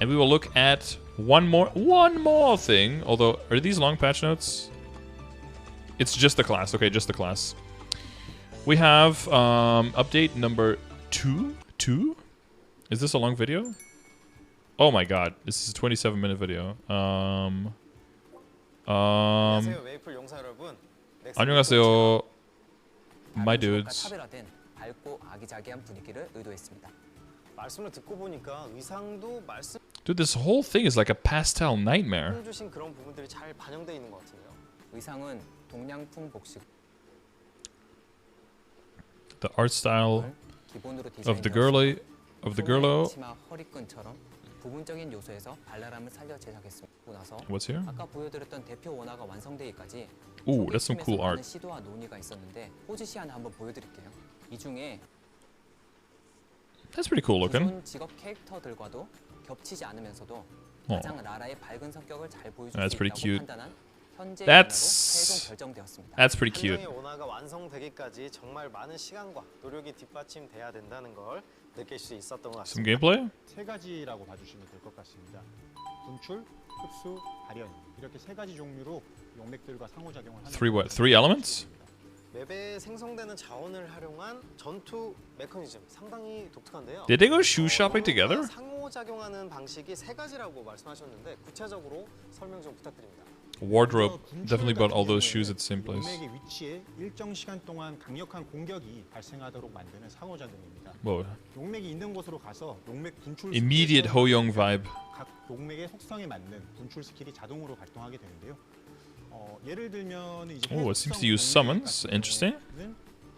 And we will look at one more thing. Although, are these long patch notes? It's just the class. Okay, just the class. We have update number 2. Is this a long video? Oh my god, this is a 27-minute video. 안녕하세요, my dudes. Dude, this whole thing is like a pastel nightmare. The art style of the girlo. What's here? Ooh, that's some cool art. That's pretty cool looking. Oh. That's pretty cute. That's pretty cute. Some gameplay? 세 가지라고 봐주시면 될 것 같습니다. 분출, 흡수, 발현 이렇게 세 가지 종류로 용맥들과 상호작용을 하는. Three what? 3 elements? 맵에 생성되는 자원을 활용한 전투 메커니즘 상당히 독특한데요. Did they go shoe shopping together? 상호작용하는 방식이 세 가지라고 말씀하셨는데 구체적으로 설명 좀 부탁드립니다. Wardrobe. Definitely bought all those shoes at the same place. 용맥의 위치에 일정 시간 동안 강력한 공격이 발생하도록 만드는 상호작용입니다. Whoa. 용맥이 있는 곳으로 가서 용맥 분출 Immediate Ho-Young vibe. 각 용맥의 속성에 맞는 분출 스킬이 자동으로 발동하게 되는데요. 예를 들면 이제 Oh, it seems to use summons. Interesting.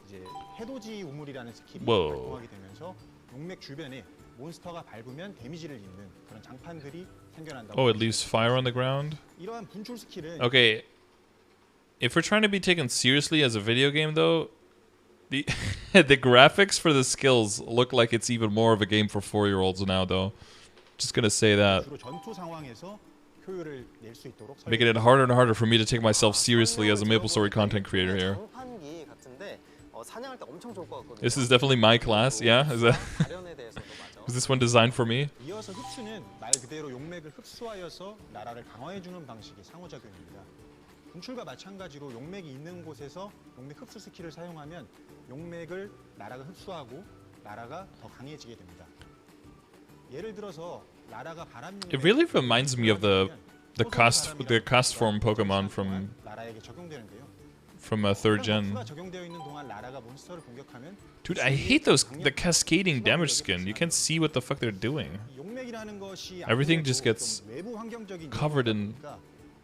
이제 해돋이 우물이라는 스킬이 Whoa. 발동하게 되면서 용맥 주변에 몬스터가 밟으면 데미지를 입는 그런 장판들이 생겨난다고. Oh, it leaves fire on the ground. 이러한 분출 스킬은 Okay. If we're trying to be taken seriously as a video game, though, the the graphics for the skills look like it's even more of a game for 4-year-olds now, though. Just gonna say that. 주로 전투 상황에서 효율을 낼 수 있도록 Making it harder and harder for me to take myself seriously as a MapleStory content creator here. 장판기 같은데 사냥할 때 엄청 좋을 것 같거든요. This is definitely my class, yeah? Is this one designed for me? 이어서 흡수는 말 그대로 용맥을 흡수하여서 나라를 강화해주는 방식의 상호작용입니다. 분출과 마찬가지로 용맥이 있는 곳에서 용맥 흡수 스킬을 사용하면 용맥을 나라가 흡수하고 나라가 더 강해지게 됩니다. 예를 들어서 나라가 바람 용맥 It really reminds me of the cast form Pokemon from 나라에게 적용되는데요. 3rd gen. 적용되어 있는 동안 나라가 몬스터를 공격하면 Dude, I hate the cascading damage skin. You can't see what the fuck they're doing. 용맥이라는 것이 Everything just gets 외부 환경적인 covered in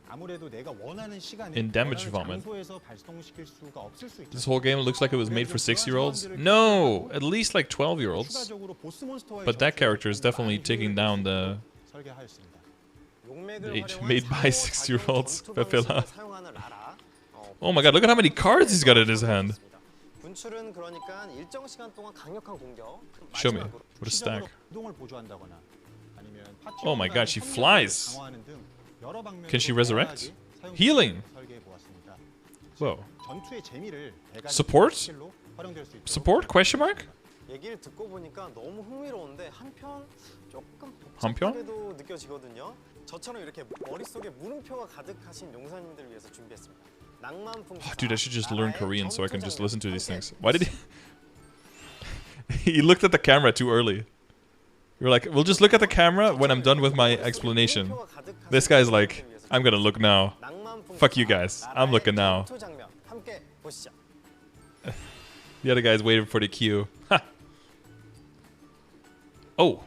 아무래도 내가 원하는 시간에 damage vomit. 장소에서 발동시킬 수가 없을 수 있죠. This whole game looks like it was made for 6-year-olds. No, at least like 12-year-olds. 추가적으로 보스 몬스터와의 But that character is definitely 많은 taking down the 설계하였습니다. age made by 6-year-olds. Pepela. Oh my god, look at how many cards he's got in his hand. 분출은 그러니까 일정 시간 동안 강력한 공격. Show me. What a stack. 이동을 보조한다거나 아니면 파티 Oh my god, she flies. 강화하는 등 여러 방면으로 Can she resurrect? 다양하게 Healing. 설계해 보았습니다. Whoa. 전투의 재미를 배가지 Support? 스킬로 활용될 수 있도록 Support? Question mark? 얘기를 듣고 보니까 너무 흥미로운데 한편 조금 한편? 복잡하게도 느껴지거든요. 저처럼 이렇게 머릿속에 물음표가 가득하신 용사님들을 위해서 준비했습니다. Oh, dude, I should just learn Korean so I can just listen to these things. Why did he... He looked at the camera too early. You're like, we'll just look at the camera when I'm done with my explanation. This guy's like, I'm gonna look now. Fuck you guys. I'm looking now. The other guy's waiting for the cue. Ha! Oh!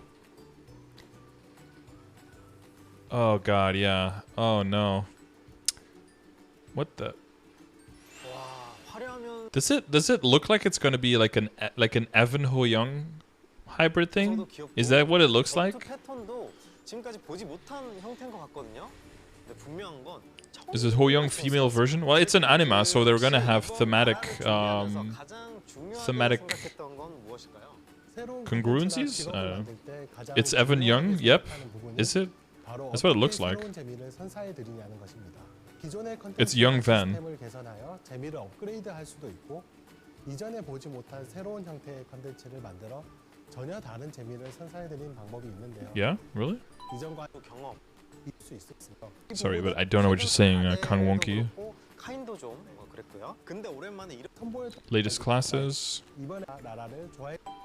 Oh god, yeah. Oh no. What the? Does it look like it's gonna be like an Evan Ho-Young hybrid thing? Is that what it looks like? Is it Ho-Young female version? Well, it's an anima, so they're gonna have thematic congruencies. It's Evan Young. Yep. Is it? That's what it looks like. It's Young Van. 이전에 보지 못한 새로운 형태의 컨텐츠를 만들어 전혀 다른 재미를 선사해드린 방법이 있는데요. Yeah, really? 이전과 경험. 수 있었어요. Sorry, but I don't know what you're saying, Kang Wonki. 카인도 좀 그랬고요. 근데 오랜만에 이런 선보였던 Latest classes. 이번에 라라를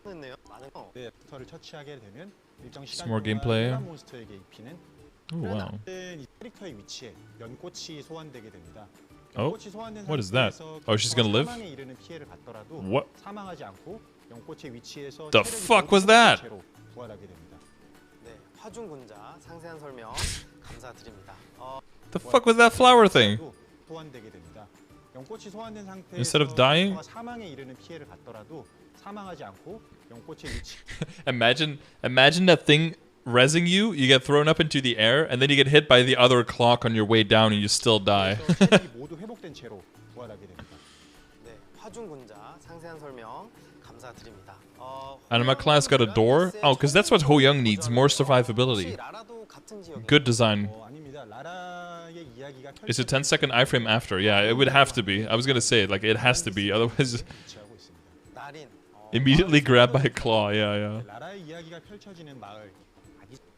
했네요. 많은 거. 네, 몬스터를 처치하게 되면 일정 시간 more 동안 gameplay. 일반 몬스터에게 입히는 Oh, wow. 이 캐릭터의 위치에 연꽃이 소환되게 됩니다. Oh, 연꽃이 소환된 what is that? 상태에서 Oh, she's gonna live? 사망에 이르는 피해를 받더라도 What? 사망하지 않고 연꽃의 위치에서 The 체력이 fuck was 높은 that? 채로 부활하게 됩니다. 네, 화중군자 상세한 설명 감사드립니다. The fuck was that flower thing? 소환되게 됩니다. 연꽃이 소환된 상태에서 Instead of dying? 캐릭터가 사망에 이르는 피해를 받더라도 사망하지 않고 연꽃의 위치 Imagine that thing rezzing you. You get thrown up into the air, and then you get hit by the other clock on your way down, and you still die. 체력이 모두 회복된 채로 부활하게 됩니다. 네, 화중군자 상세한 설명 감사드립니다. And my class got a door? Oh, because that's what Ho Young needs, more survivability. 라라도 같은 지역에 Good design. 아닙니다. 라라의 이야기가 Is it 10-second iframe after? Yeah, it would have to be. I was gonna say it, like, it has to be. Otherwise, 위치하고 있습니다. 날인 immediately grabbed by a claw. Yeah. 라라의 이야기가 펼쳐지는 마을.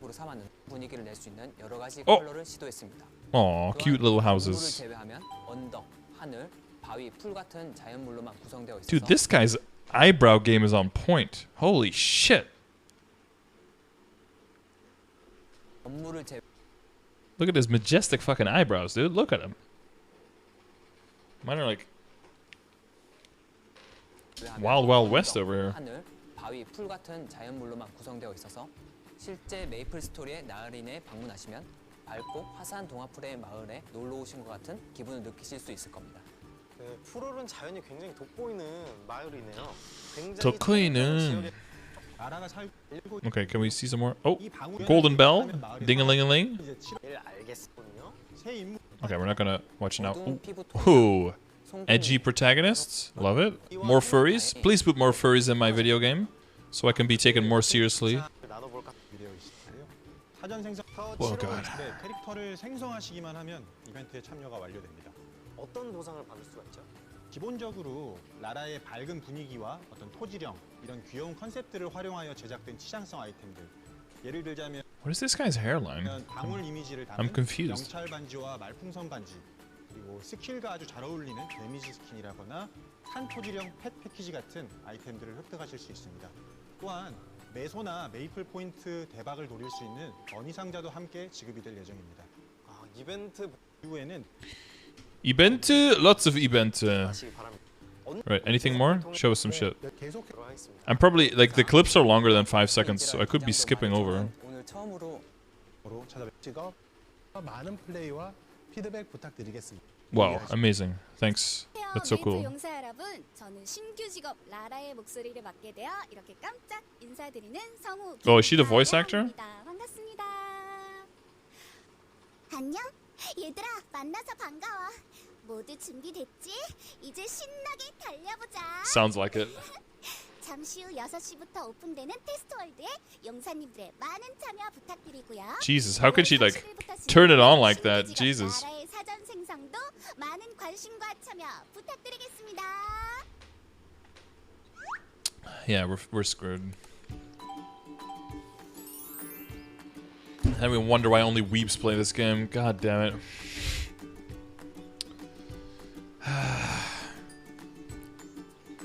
으로 삼았는 분위기를 낼 수 있는 여러 가지 어. 컬러를 시도했습니다. Aw, cute little 물을 houses. 제외하면 언덕, 하늘, 바위, 풀 같은 자연물로만 구성되어 있어서 Dude, this guy's eyebrow game is on point. Holy shit. 건물을 제외 Look at his majestic fucking eyebrows, dude. Look at him. Mine are like Wild Wild West over here. 하늘, 바위, 풀 같은 자연물로만 구성되어 있어서 실제 메이플 스토리의 나으린에 방문하시면 밝고 화사한 동화풀의 마을에 놀러 오신 것 같은 기분을 느끼실 수 있을 겁니다. 네, 푸르른 자연이 굉장히 돋보이는 마을이네요. 굉장히 돋보이는. 지역에 라라가 살고 Okay, can we see some more? Oh, 이 방울에 golden bell. 있다면 마을에 Ding-a-ling-a-ling. 이제 칠- 제일 알겠군요. 새 인물 Okay, we're not gonna watch now. 어두운 피부 Ooh. 톤, Edgy protagonists. Love it. More furries. Please put more furries in my video game so I can be taken more seriously. 나눠볼까? 되어 있는데요. 사전 생성 Oh, God. 네, 캐릭터를 생성하시기만 하면 이벤트에 참여가 완료됩니다. 어떤 보상을 받을 수가 있죠? 기본적으로 라라의 밝은 분위기와 어떤 토지령 이런 귀여운 컨셉들을 활용하여 제작된 치장성 아이템들. 예를 들자면 What is this guy's hairline? 방울 이미지를 I'm 담은 confused. 영찰 반지와 말풍선 반지, 그리고 스킬과 아주 잘 어울리는 데미지 스킨이라거나 산 토지령 펫 패키지 같은 아이템들을 획득하실 수 있습니다. 또한 메소나 메이플 포인트 대박을 노릴 수 있는 어니 상자도 함께 지급이 될 예정입니다. 이벤트 이후에는 Event? Lots of event. 하시기 바랍니다. Right, anything more? Show us some shit. 계속 하도록 하겠습니다. I'm probably, like, the clips are longer than 5 seconds, so I could be skipping over. 오늘 처음으로 찾아뵙. 직업 많은 플레이와 피드백 부탁드리겠습니다. Wow, amazing. Thanks. That's so 메이플 cool. 용사 여러분, 저는 신규 직업 라라의 목소리를 맡게 되어 이렇게 깜짝 인사드리는 성우 Oh, is she the voice actor? 김라라입니다. 반갑습니다. 안녕, 얘들아 만나서 반가워. 모두 준비됐지? 이제 신나게 달려보자. Sounds like it. 잠시 후 6시부터 오픈되는 테스트월드에 용사님들의 많은 참여 부탁드리고요. Jesus, how could she, like, 30일부터 turn it on like that? 신규 직업 Jesus. 라라의 사전 생성도 많은 관심과 참여 부탁드리겠습니다. Yeah, we're screwed. I mean, wonder why only weeps play this game. God damn it.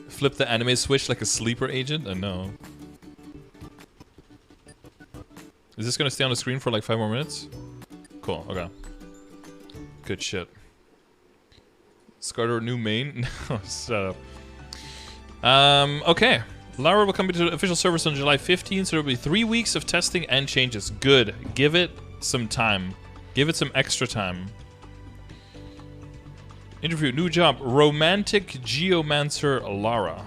Flip the anime switch like a sleeper agent? No. Is this gonna stay on the screen for like 5 more minutes? Cool, okay. Good shit. Scardor new main? No, shut up. Okay. Lara will come into the official service on July 15th, so there will be 3 weeks of testing and changes. Good. Give it some time. Give it some extra time. Interview, new job, romantic geomancer Lara.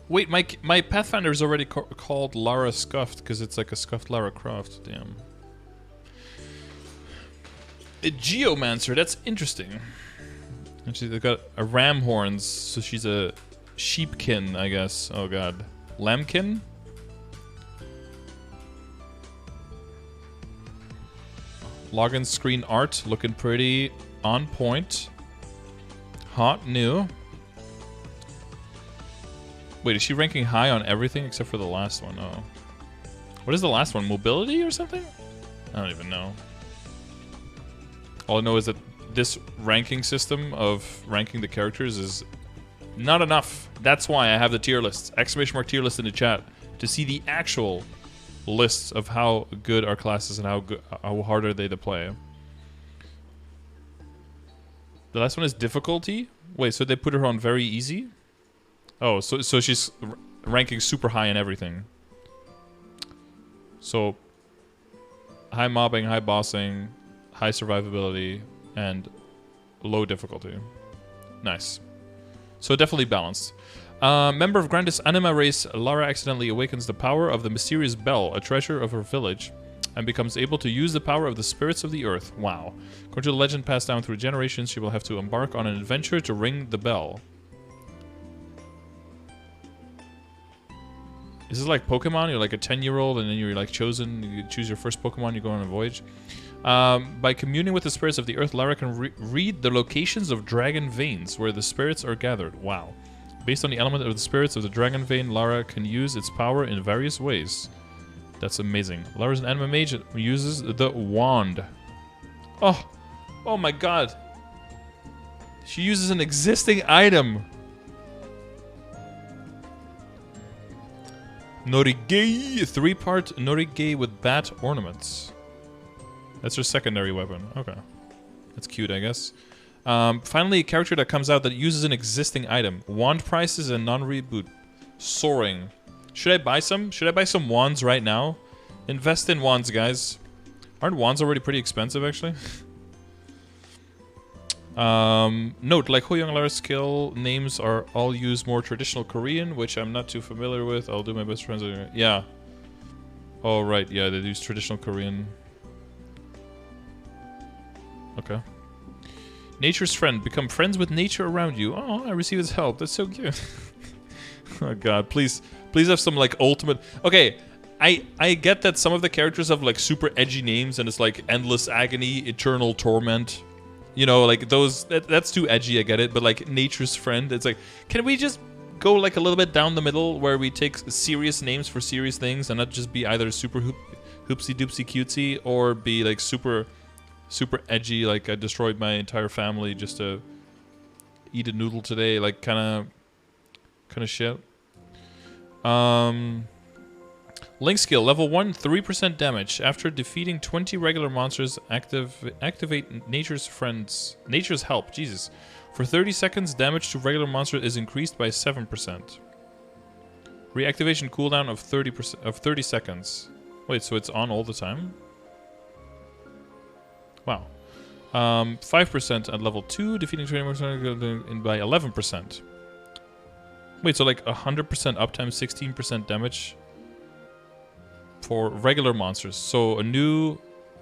Wait, my Pathfinder is already called Lara Scuffed because it's like a scuffed Lara Croft. Damn. A geomancer, that's interesting. Actually, they've got a ram horns, so she's a sheepkin, I guess. Oh god, lambkin. Login screen art looking pretty on point. Hot new. Wait, is she ranking high on everything except for the last one? Oh. What is the last one? Mobility or something? I don't even know. All I know is that this ranking system of ranking the characters is not enough. That's why I have the tier lists. Exclamation mark tier list in the chat to see the actual lists of how good our classes and how hard are they to play. The last one is difficulty. Wait, so they put her on very easy? Oh, so she's ranking super high in everything. So high mobbing, high bossing, high survivability, and low difficulty. Nice. So definitely balanced. Member of Grandis Anima race, Lara accidentally awakens the power of the mysterious bell, a treasure of her village, and becomes able to use the power of the spirits of the earth. Wow. According to the legend passed down through generations, she will have to embark on an adventure to ring the bell. Is this like Pokemon? You're like a 10-year-old and then you're like chosen, you choose your first Pokemon, you go on a voyage. By communing with the spirits of the earth, Lara can read the locations of dragon veins where the spirits are gathered. Wow. Based on the element of the spirits of the dragon vein, Lara can use its power in various ways. That's amazing. Lara's an anima mage that uses the wand. Oh my god. She uses an existing item. Norige, 3-part Norige with bat ornaments. That's her secondary weapon. Okay. That's cute, I guess. Finally, a character that comes out that uses an existing item. Wand prices and non-reboot. Soaring. Should I buy some? Should I buy some wands right now? Invest in wands, guys. Aren't wands already pretty expensive, actually? Note, like Ho Young Lara's skill names are all use more traditional Korean, which I'm not too familiar with. I'll do my best to translate. Yeah. Oh, right. Yeah, they use traditional Korean. Okay. Nature's friend. Become friends with nature around you. Oh, I receive his help. That's so cute. Oh, God. Please have some, like, ultimate... Okay, I get that some of the characters have, like, super edgy names, and it's, like, Endless Agony, Eternal Torment... You know, like those, that's too edgy, I get it. But like Nature's Friend, it's like, can we just go like a little bit down the middle where we take serious names for serious things and not just be either super hoopsie doopsie cutesy or be like super edgy, like I destroyed my entire family just to eat a noodle today, like kind of shit. Link skill, level 1, 3% damage. After defeating 20 regular monsters, activate Nature's Help. Jesus. For 30 seconds, damage to regular monsters is increased by 7%. Reactivation cooldown of 30 seconds. Wait, so it's on all the time? Wow. 5% at level 2, defeating 20 monsters by 11%. Wait, so like 100% uptime, 16% damage for regular monsters. So a new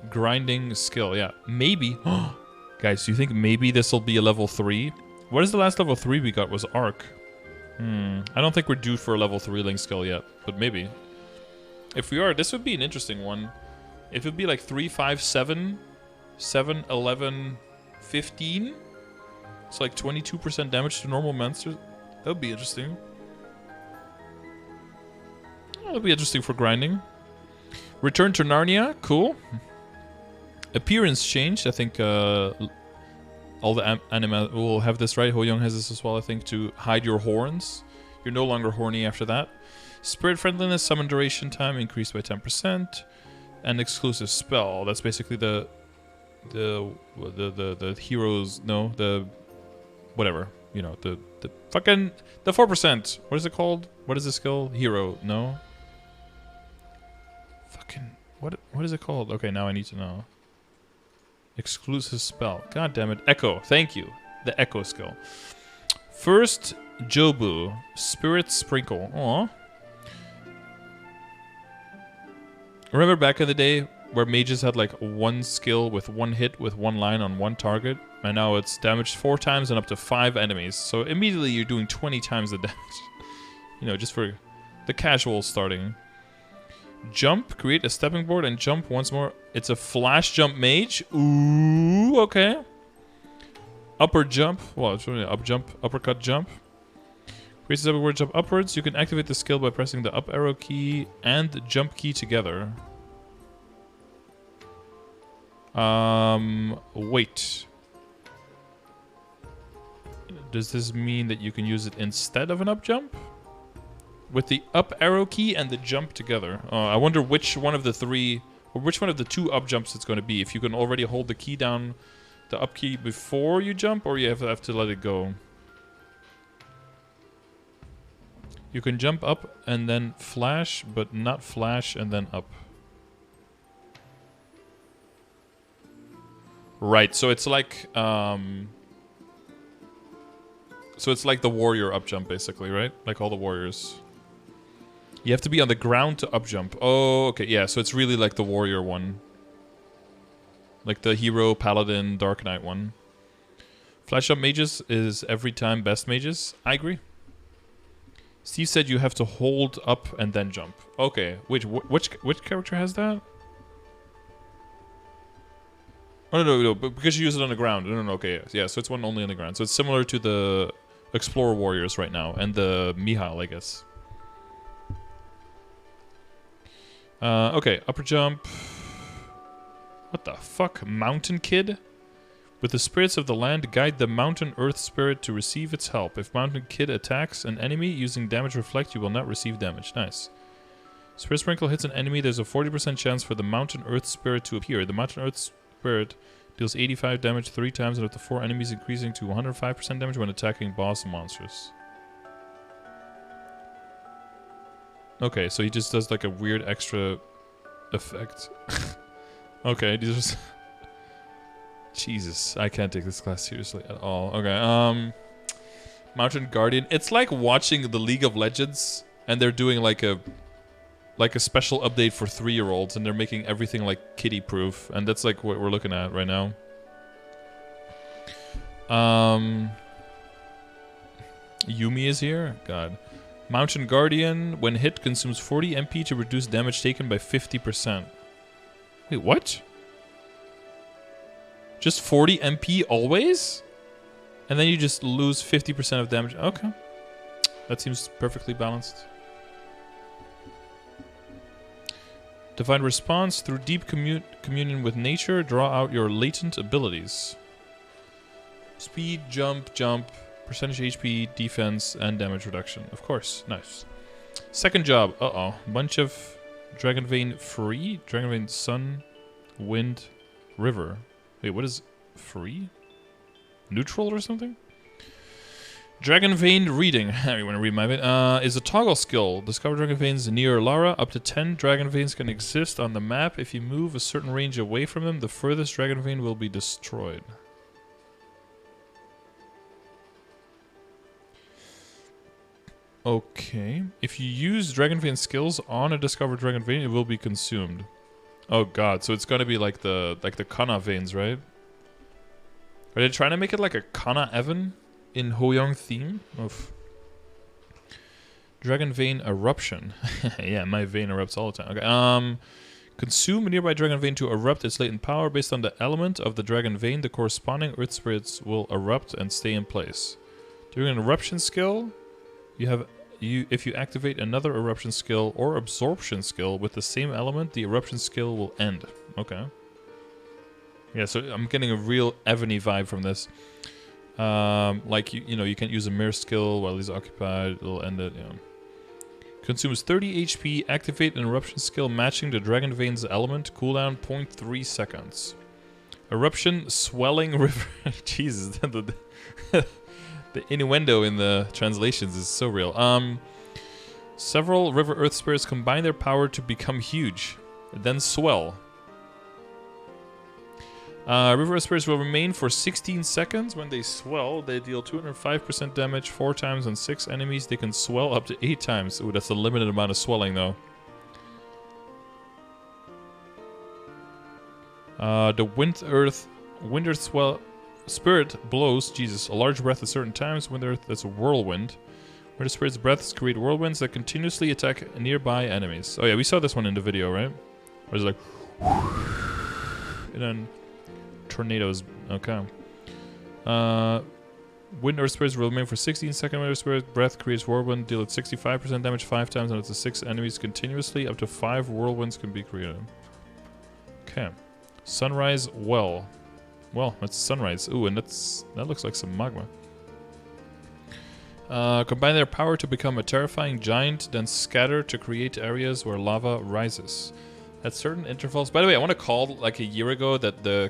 grinding skill. Yeah, maybe. Guys, do you think maybe this will be a level 3? What is the last level 3 we got? Was Arc. I don't think we're due for a level 3 Link skill yet, but maybe. If we are, this would be an interesting one. It would be like 3, 5, 7, 7, 11, 15. It's like 22% damage to normal monsters. That would be interesting. That would be interesting for grinding. Return to Narnia, cool. Appearance change, I think all the anima will have this, right? Ho Young has this as well, I think, to hide your horns. You're no longer horny after that. Spirit friendliness, summon duration time increased by 10%. And exclusive spell, that's basically the heroes, no, the whatever, you know, the fucking, the 4%. What is it called? What is the skill? Hero, no? Fucking, what is it called? Okay, now I need to know. Exclusive spell. God damn it. Echo. Thank you. The Echo skill. First, Jobu. Spirit Sprinkle. Aw. Remember back in the day where mages had like one skill with one hit with one line on one target? And now it's damaged 4 times and up to 5 enemies. So immediately you're doing 20 times the damage. You know, just for the casual starting. Jump, create a stepping board and jump once more. It's a flash jump mage. Ooh, okay. Upper jump. Well, it's really up jump, uppercut jump. Raises upward, jump upwards. You can activate the skill by pressing the up arrow key and the jump key together. Wait. Does this mean that you can use it instead of an up jump? With the up arrow key and the jump together. I wonder which one of the three, or which one of the two up jumps it's going to be. If you can already hold the key down, the up key before you jump, or you have to let it go. You can jump up and then flash, but not flash and then up. Right, so it's like the warrior up jump, basically, right? Like all the warriors. You have to be on the ground to up jump. Oh, okay, yeah, so it's really like the warrior one. Like the hero, paladin, dark knight one. Flash up mages is every time best mages. I agree. Steve said you have to hold up and then jump. Okay, which character has that? Oh, no, but because you use it on the ground. No, okay, yeah, so it's one only on the ground. So it's similar to the Explorer Warriors right now, and the Mihal, I guess. Okay, upper jump. What the fuck? Mountain Kid? With the spirits of the land, guide the Mountain Earth Spirit to receive its help. If Mountain Kid attacks an enemy using damage reflect, you will not receive damage. Nice. Spirit Sprinkle hits an enemy, there's a 40% chance for the Mountain Earth Spirit to appear. The Mountain Earth Spirit deals 85 damage 3 times and up to 4 enemies, increasing to 105% damage when attacking boss and monsters. Okay, so he just does like a weird extra effect. Okay, these are... Jesus, I can't take this class seriously at all. Okay, Mountain Guardian. It's like watching the League of Legends, and they're doing like a special update for 3-year-olds, and they're making everything like kiddie-proof, and that's like what we're looking at right now. Yumi is here. God. Mountain Guardian, when hit, consumes 40 MP to reduce damage taken by 50%. Wait, what? Just 40 MP always? And then you just lose 50% of damage. Okay. That seems perfectly balanced. Divine Response. Through deep communion with nature, draw out your latent abilities. Speed, jump, percentage HP, defense, and damage reduction. Of course. Nice. Second job. Uh-oh. Bunch of Dragon Vein free? Dragon Vein Sun, Wind, River. Wait, what is free? Neutral or something? Dragon Vein Reading. You want to read my vein? Is a toggle skill. Discover Dragon Veins near Lara. Up to 10 Dragon Veins can exist on the map. If you move a certain range away from them, the furthest Dragon Vein will be destroyed. Okay. If you use Dragon Vein skills on a discovered Dragon Vein, it will be consumed. Oh god, so it's gonna be like the Kana veins, right? Are they trying to make it like a Kana Evan in Hoyoung theme? Oof. Dragon Vein Eruption. Yeah, my vein erupts all the time. Okay. Consume a nearby Dragon Vein to erupt its latent power. Based on the element of the Dragon Vein, the corresponding Earth Spirits will erupt and stay in place. During an eruption skill, if you activate another eruption skill or absorption skill with the same element, the eruption skill will end. Okay. Yeah, so I'm getting a real Evany vibe from this. Like you know, you can't use a mirror skill while he's occupied. It'll end it. Yeah. Consumes 30 HP. Activate an eruption skill matching the Dragon Vein's element. Cooldown 0.3 seconds. Eruption swelling river. Jesus. The innuendo in the translations is so real. Several River Earth Spirits combine their power to become huge, then swell. River Earth Spirits will remain for 16 seconds. When they swell, they deal 205% damage 4 times on 6 enemies. They can swell up to 8 times. Ooh, that's a limited amount of swelling, though. The Wind Earth Spirit blows, Jesus, a large breath at certain times. Wind Earth, that's a whirlwind. Where the Spirit's breaths create whirlwinds that continuously attack nearby enemies. Oh yeah, we saw this one in the video, right? Where it's like... And then... tornadoes. Okay. Wind Earth Spirits will remain for 16 seconds. Wind Earth Spirit Breath creates whirlwind. Deal at 65% damage 5 times and up to 6 enemies continuously. Up to 5 whirlwinds can be created. Okay. Sunrise Well. Well, that's sunrise. Ooh, and that looks like some magma. Combine their power to become a terrifying giant, then scatter to create areas where lava rises. At certain intervals... By the way, I want to call like a year ago that the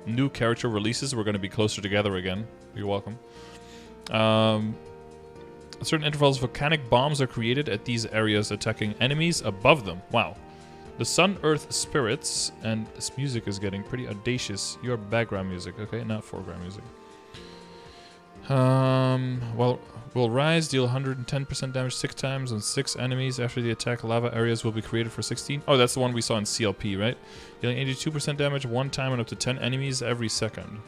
new character releases were going to be closer together again. You're welcome. At certain intervals, volcanic bombs are created at these areas, attacking enemies above them. Wow. The Sun Earth Spirits, and this music is getting pretty audacious. Your background music, okay, not foreground music. Well, will rise, deal 110% damage 6 times on 6 enemies. After the attack, lava areas will be created for 16. Oh, that's the one we saw in CLP, right? Dealing 82% damage 1 time on up to 10 enemies every second.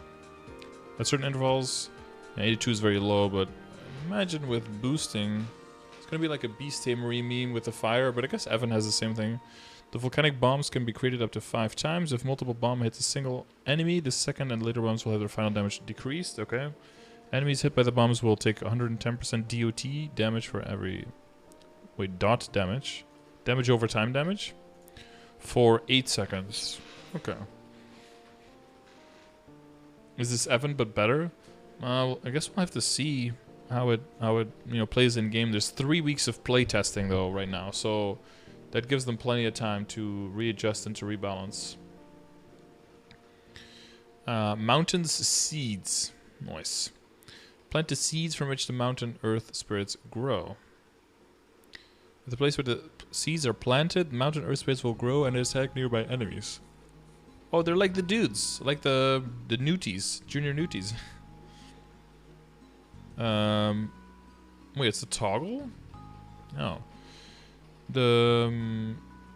At certain intervals, 82 is very low, but imagine with boosting, it's gonna be like a Beast Tamery meme with the fire, but I guess Evan has the same thing. The volcanic bombs can be created up to 5 times. If multiple bomb hits a single enemy, the second and later bombs will have their final damage decreased. Okay. Enemies hit by the bombs will take 110% DOT damage for every... Wait, dot damage. Damage over time damage? For 8 seconds. Okay. Is this Evan but better? I guess we'll have to see how it plays in game. There's 3 weeks of play testing though right now, so that gives them plenty of time to readjust and to rebalance. Mountains seeds. Nice. Plant the seeds from which the mountain earth spirits grow. At the place where the seeds are planted, mountain earth spirits will grow and attack nearby enemies. Oh, they're like the dudes, like the newties, junior newties. Wait, it's a toggle? No.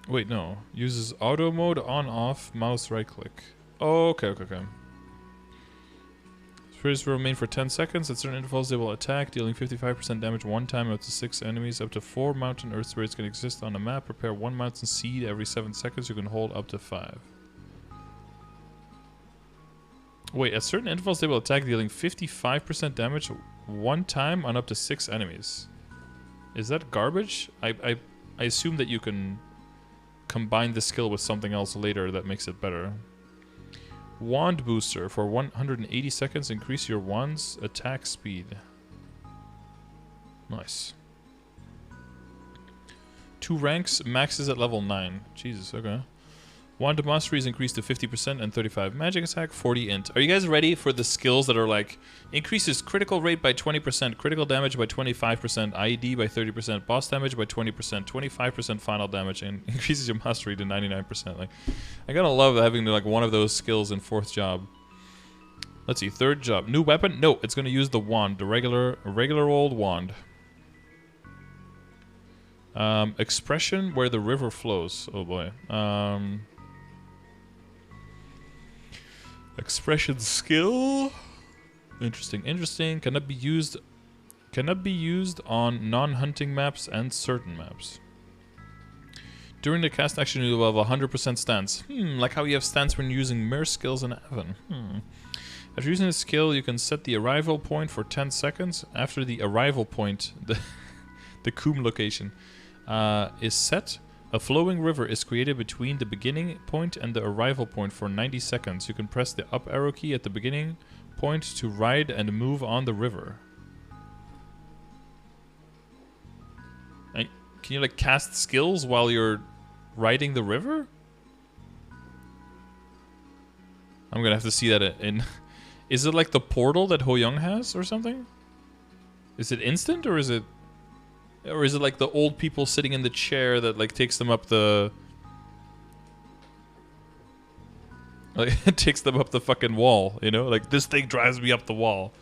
Wait, no. Uses auto mode on off, mouse right click. Oh, okay. Spirits will remain for 10 seconds. At certain intervals, they will attack, dealing 55% damage 1 time up to 6 enemies. Up to 4 mountain earth spirits can exist on a map. Prepare 1 mountain seed every 7 seconds. You can hold up to 5. Wait, at certain intervals, they will attack, dealing 55% damage 1 time on up to 6 enemies. Is that garbage? I assume that you can combine the skill with something else later that makes it better. Wand booster. For 180 seconds, increase your wand's attack speed. Nice. 2 ranks, maxes at level 9. Jesus, okay. Wand of Mastery is increased to 50% and 35 magic attack, 40 int. Are you guys ready for the skills that are like increases critical rate by 20%, critical damage by 25%, IED by 30%, boss damage by 20%, 25% final damage, and increases your mastery to 99%. Like, I gotta love having like one of those skills in 4th job. Let's see, 3rd job. New weapon? No, it's gonna use the wand, the regular old wand. Expression where the river flows. Oh boy. Expression skill. Interesting. Cannot be used on non-hunting maps and certain maps. During the cast action, you will have 100% stance. Like how you have stance when using mirror skills in Evan. After using the skill, you can set the arrival point for 10 seconds. After the arrival point, the Coom location is set, a flowing river is created between the beginning point and the arrival point for 90 seconds. You can press the up arrow key at the beginning point to ride and move on the river. And can you like cast skills while you're riding the river? I'm gonna have to see that in... Is it like the portal that Ho Young has or something? Is it instant or is it... Or is it like the old people sitting in the chair that like takes them up the... Like, it takes them up the fucking wall, you know? Like, this thing drives me up the wall.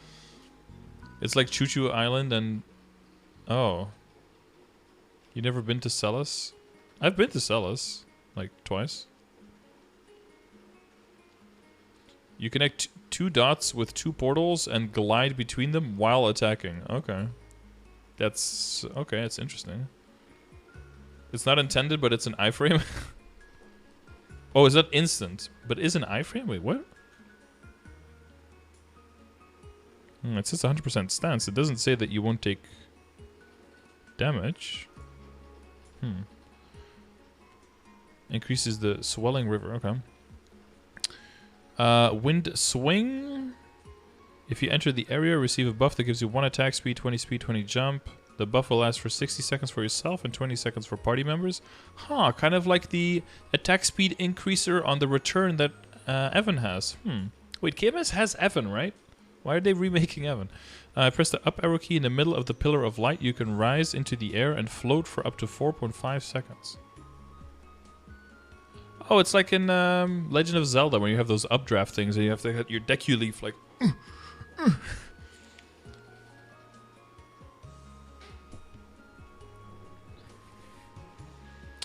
It's like Choo Choo Island and... Oh. You never been to Celis? I've been to Celis. Like, twice. You connect 2 dots with 2 portals and glide between them while attacking. Okay. That's... Okay, it's interesting. It's not intended, but it's an iframe. Oh, is that instant? But is an iframe? Wait, what? It says 100% stance. It doesn't say that you won't take damage. Increases the swelling river. Okay. Wind swing. If you enter the area, receive a buff that gives you 1 attack speed, 20 speed, 20 jump. The buff will last for 60 seconds for yourself and 20 seconds for party members. Huh, kind of like the attack speed increaser on the return that Evan has. Wait, KMS has Evan, right? Why are they remaking Evan? Press the up arrow key in the middle of the pillar of light. You can rise into the air and float for up to 4.5 seconds. Oh, it's like in Legend of Zelda when you have those updraft things and you have to hit your deck you leaf like...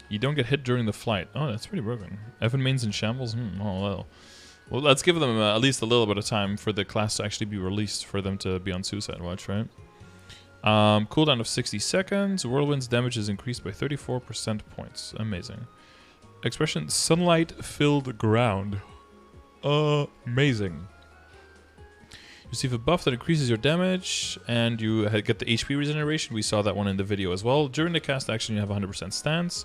You don't get hit during the flight. Oh, that's pretty broken. Evan mains in shambles? Oh, well. Well, let's give them at least a little bit of time for the class to actually be released for them to be on Suicide Watch, right? Cooldown of 60 seconds. Whirlwind's damage is increased by 34% points. Amazing. Expression, sunlight-filled ground. Amazing. Receive a buff that increases your damage, and you get the HP regeneration. We saw that one in the video as well. During the cast action, you have 100% stance.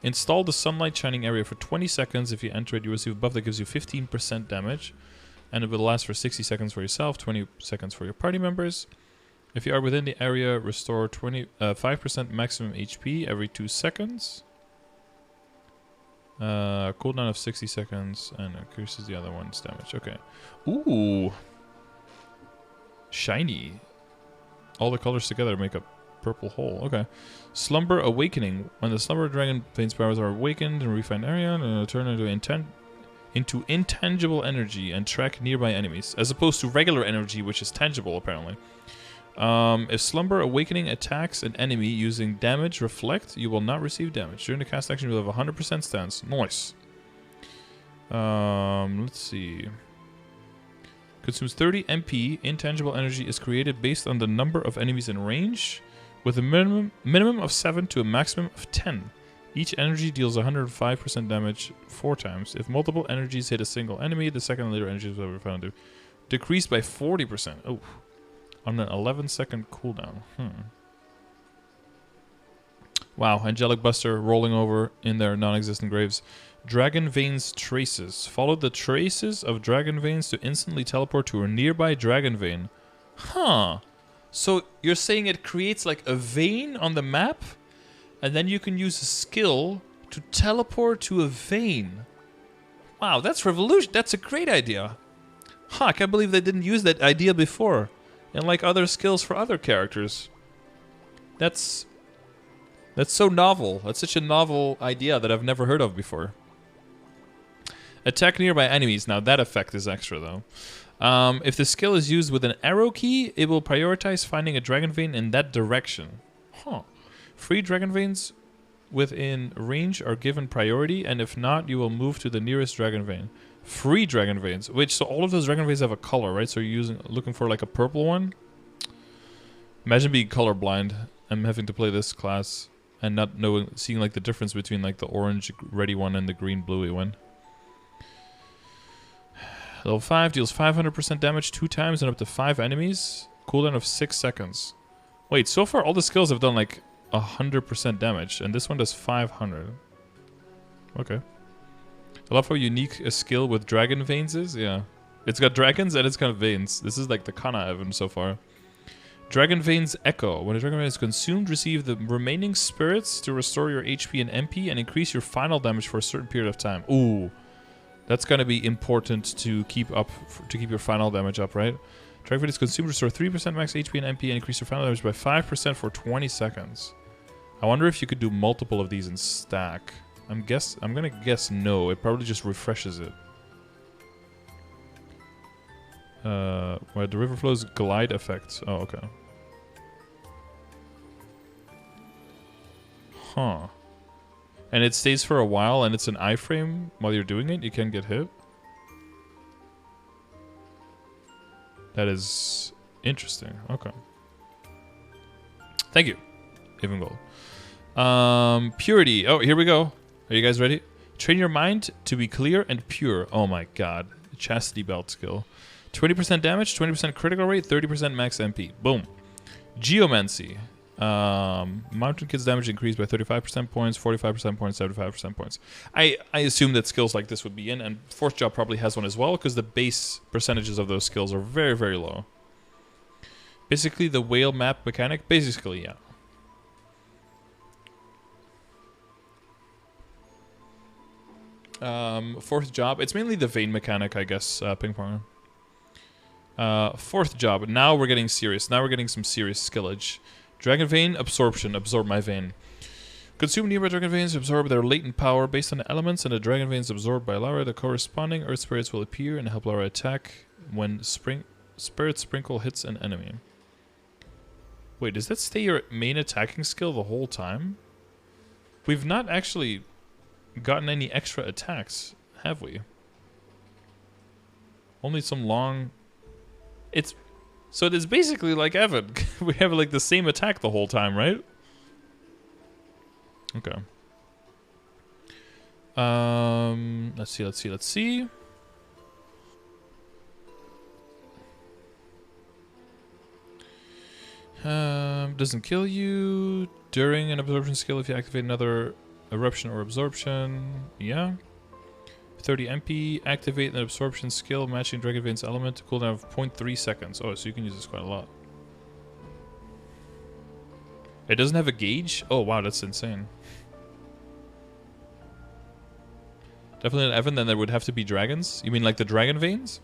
Install the sunlight shining area for 20 seconds. If you enter it, you receive a buff that gives you 15% damage, and it will last for 60 seconds for yourself, 20 seconds for your party members. If you are within the area, restore 5% maximum HP every 2 seconds. Cooldown of 60 seconds, and increases the other one's damage. Okay. Ooh. Shiny. All the colors together make a purple hole. Okay. Slumber Awakening. When the Slumber Dragon Veins powers are awakened in a refined area, turn into intangible energy and track nearby enemies, as opposed to regular energy, which is tangible, apparently. If Slumber Awakening attacks an enemy using damage reflect, you will not receive damage. During the cast action, you will have 100% stance. Nice. Let's see. Consumes 30 MP. Intangible energy is created based on the number of enemies in range, with a minimum of 7 to a maximum of 10. Each energy deals 105% damage 4 times. If multiple energies hit a single enemy, the second and later energies will be found to decrease by 40%. Oh, on an 11-second cooldown. Wow, Angelic Buster rolling over in their non-existent graves. Dragon Veins Traces. Follow the traces of Dragon Veins to instantly teleport to a nearby Dragon Vein. Huh. So you're saying it creates like a vein on the map, and then you can use a skill to teleport to a vein. Wow, that's revolution. That's a great idea. Huh, I can't believe they didn't use that idea before. And like other skills for other characters. That's so novel. That's such a novel idea that I've never heard of before. Attack nearby enemies. Now that effect is extra though. If the skill is used with an arrow key, it will prioritize finding a Dragon Vein in that direction. Huh. Free Dragon Veins within range are given priority, and if not, you will move to the nearest Dragon Vein. Free Dragon Veins. Which, so all of those Dragon Veins have a color, right? So you're looking for like a purple one? Imagine being colorblind and having to play this class and not seeing like the difference between like the orange ready one and the green bluey one. Level 5 deals 500% damage 2 times and up to 5 enemies. Cooldown of 6 seconds. Wait, so far all the skills have done like 100% damage, and this one does 500. Okay. I love how unique a skill with Dragon Veins is. Yeah. It's got dragons and it's got veins. This is like the Kana Evan so far. Dragon Veins Echo. When a Dragon Vein is consumed, receive the remaining spirits to restore your HP and MP and increase your final damage for a certain period of time. Ooh. That's going to be important to keep up, to keep your final damage up, right? Dragon Vein is consumed, restore 3% max HP and MP and increase your final damage by 5% for 20 seconds. I wonder if you could do multiple of these in stack. I'm gonna guess no. It probably just refreshes it. Where the river flows glide effect. Oh, okay. Huh. And it stays for a while, and it's an iframe while you're doing it. You can't get hit. That is interesting. Okay. Thank you, Even Gold. Purity. Oh, here we go. Are you guys ready? Train your mind to be clear and pure. Oh my god. Chastity belt skill. 20% damage, 20% critical rate, 30% max MP. Boom. Geomancy. Mountain Kid's damage increased by 35% points, 45% points, 75% points. I assume that skills like this would be in, and Fourth Job probably has one as well, because the base percentages of those skills are very, very low. Basically, the whale map mechanic, basically, yeah. Fourth Job, it's mainly the vein mechanic, I guess, Ping Pong. Fourth Job, now we're getting serious. Now we're getting some serious skillage. Dragon Vein, Absorption, absorb my vein. Consume nearby Dragon Veins, absorb their latent power based on the elements, and the Dragon Veins absorbed by Lara. The corresponding Earth Spirits will appear and help Lara attack when Spirit Sprinkle hits an enemy. Wait, does that stay your main attacking skill the whole time? We've not actually gotten any extra attacks, have we? Only some long... So it is basically like Evan. We have like the same attack the whole time, right? Okay. Let's see. Doesn't kill you during an absorption skill if you activate another eruption or absorption. Yeah. 30 MP, activate an absorption skill matching Dragon Vein's element, cooldown of 0.3 seconds. Oh, so you can use this quite a lot. It doesn't have a gauge? Oh, wow, that's insane. Definitely an Evan, then there would have to be dragons. You mean like the Dragon Veins?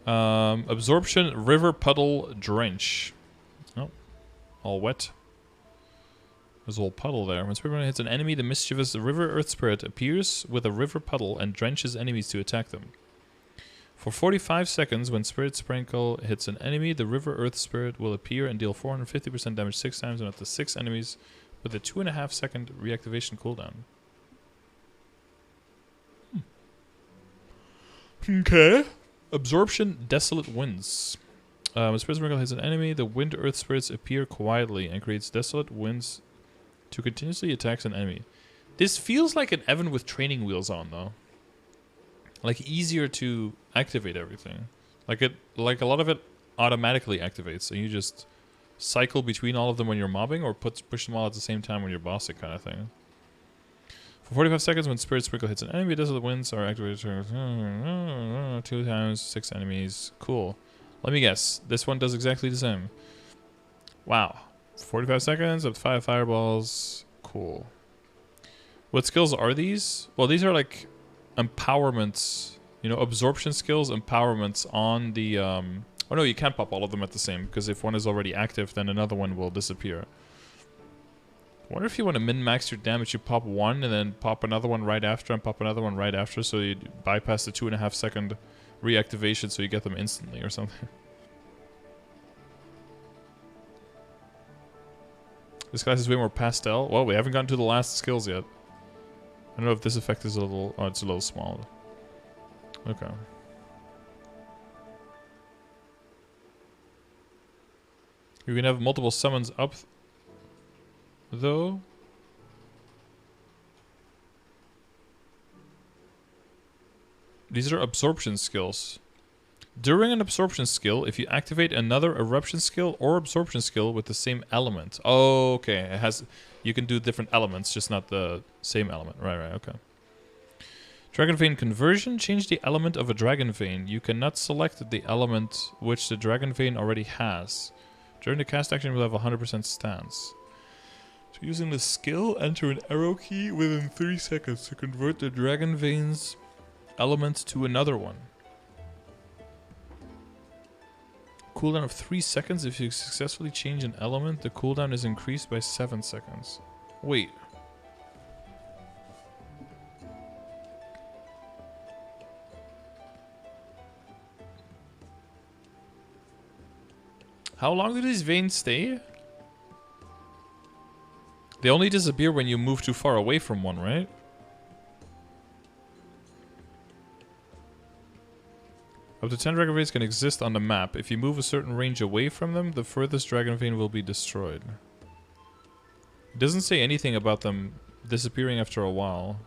Absorption, River Puddle, Drench. Oh, all wet. There's a whole puddle there. When Spirit hits an enemy, the mischievous River Earth Spirit appears with a river puddle and drenches enemies to attack them. For 45 seconds, when Spirit Sprinkle hits an enemy, the River Earth Spirit will appear and deal 450% damage 6 times and up to 6 enemies with a 2.5 second reactivation cooldown. Okay. Absorption, Desolate Winds. When Spirit Sprinkle hits an enemy, the Wind Earth Spirits appear quietly and creates desolate winds to continuously attacks an enemy. This feels like an Evan with training wheels on, though. Like easier to activate everything. Like a lot of it automatically activates, so you just cycle between all of them when you're mobbing, or push them all at the same time when you're bossing, kind of thing. For 45 seconds, when Spirit Sprinkle hits an enemy, desolate winds are activated 2 times, 6 enemies. Cool. Let me guess. This one does exactly the same. Wow. 45 seconds, up to 5 fireballs. Cool. What skills are these? Well, these are like empowerments. You know, absorption skills, empowerments on the... Oh no, you can't pop all of them at the same, because if one is already active, then another one will disappear. I wonder if you want to min-max your damage, you pop one, and then pop another one right after, and pop another one right after, so you bypass the 2.5 second reactivation, so you get them instantly or something. This class is way more pastel. Well, we haven't gotten to the last skills yet. I don't know if this effect is a little... Oh, it's a little small. Okay. You can have multiple summons up, though. These are absorption skills. During an absorption skill, if you activate another eruption skill or absorption skill with the same element. Oh, okay. It has... You can do different elements, just not the same element. Right, okay. Dragon Vein Conversion. Change the element of a Dragon Vein. You cannot select the element which the Dragon Vein already has. During the cast action, you will have 100% stance. So using the skill, enter an arrow key within 3 seconds to convert the Dragon Vein's element to another one. Cooldown of 3 seconds. If you successfully change an element, the cooldown is increased by 7 seconds. Wait. How long do these veins stay? They only disappear when you move too far away from one, right? Up to 10 Dragon Veins can exist on the map. If you move a certain range away from them, the furthest Dragon Vein will be destroyed. It doesn't say anything about them disappearing after a while.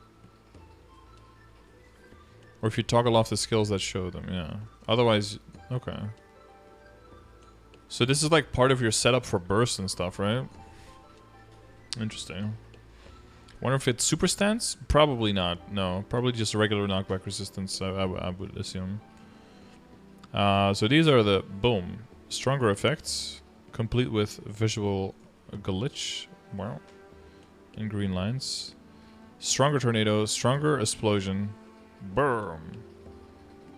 Or if you toggle off the skills that show them, yeah. Otherwise, Okay. So this is like part of your setup for burst and stuff, right? Interesting. Wonder if it's super stance? Probably not. No, probably just regular knockback resistance, I would assume. So these are the, boom, stronger effects, complete with visual glitch. Wow. In green lines. Stronger tornado, stronger explosion. Boom.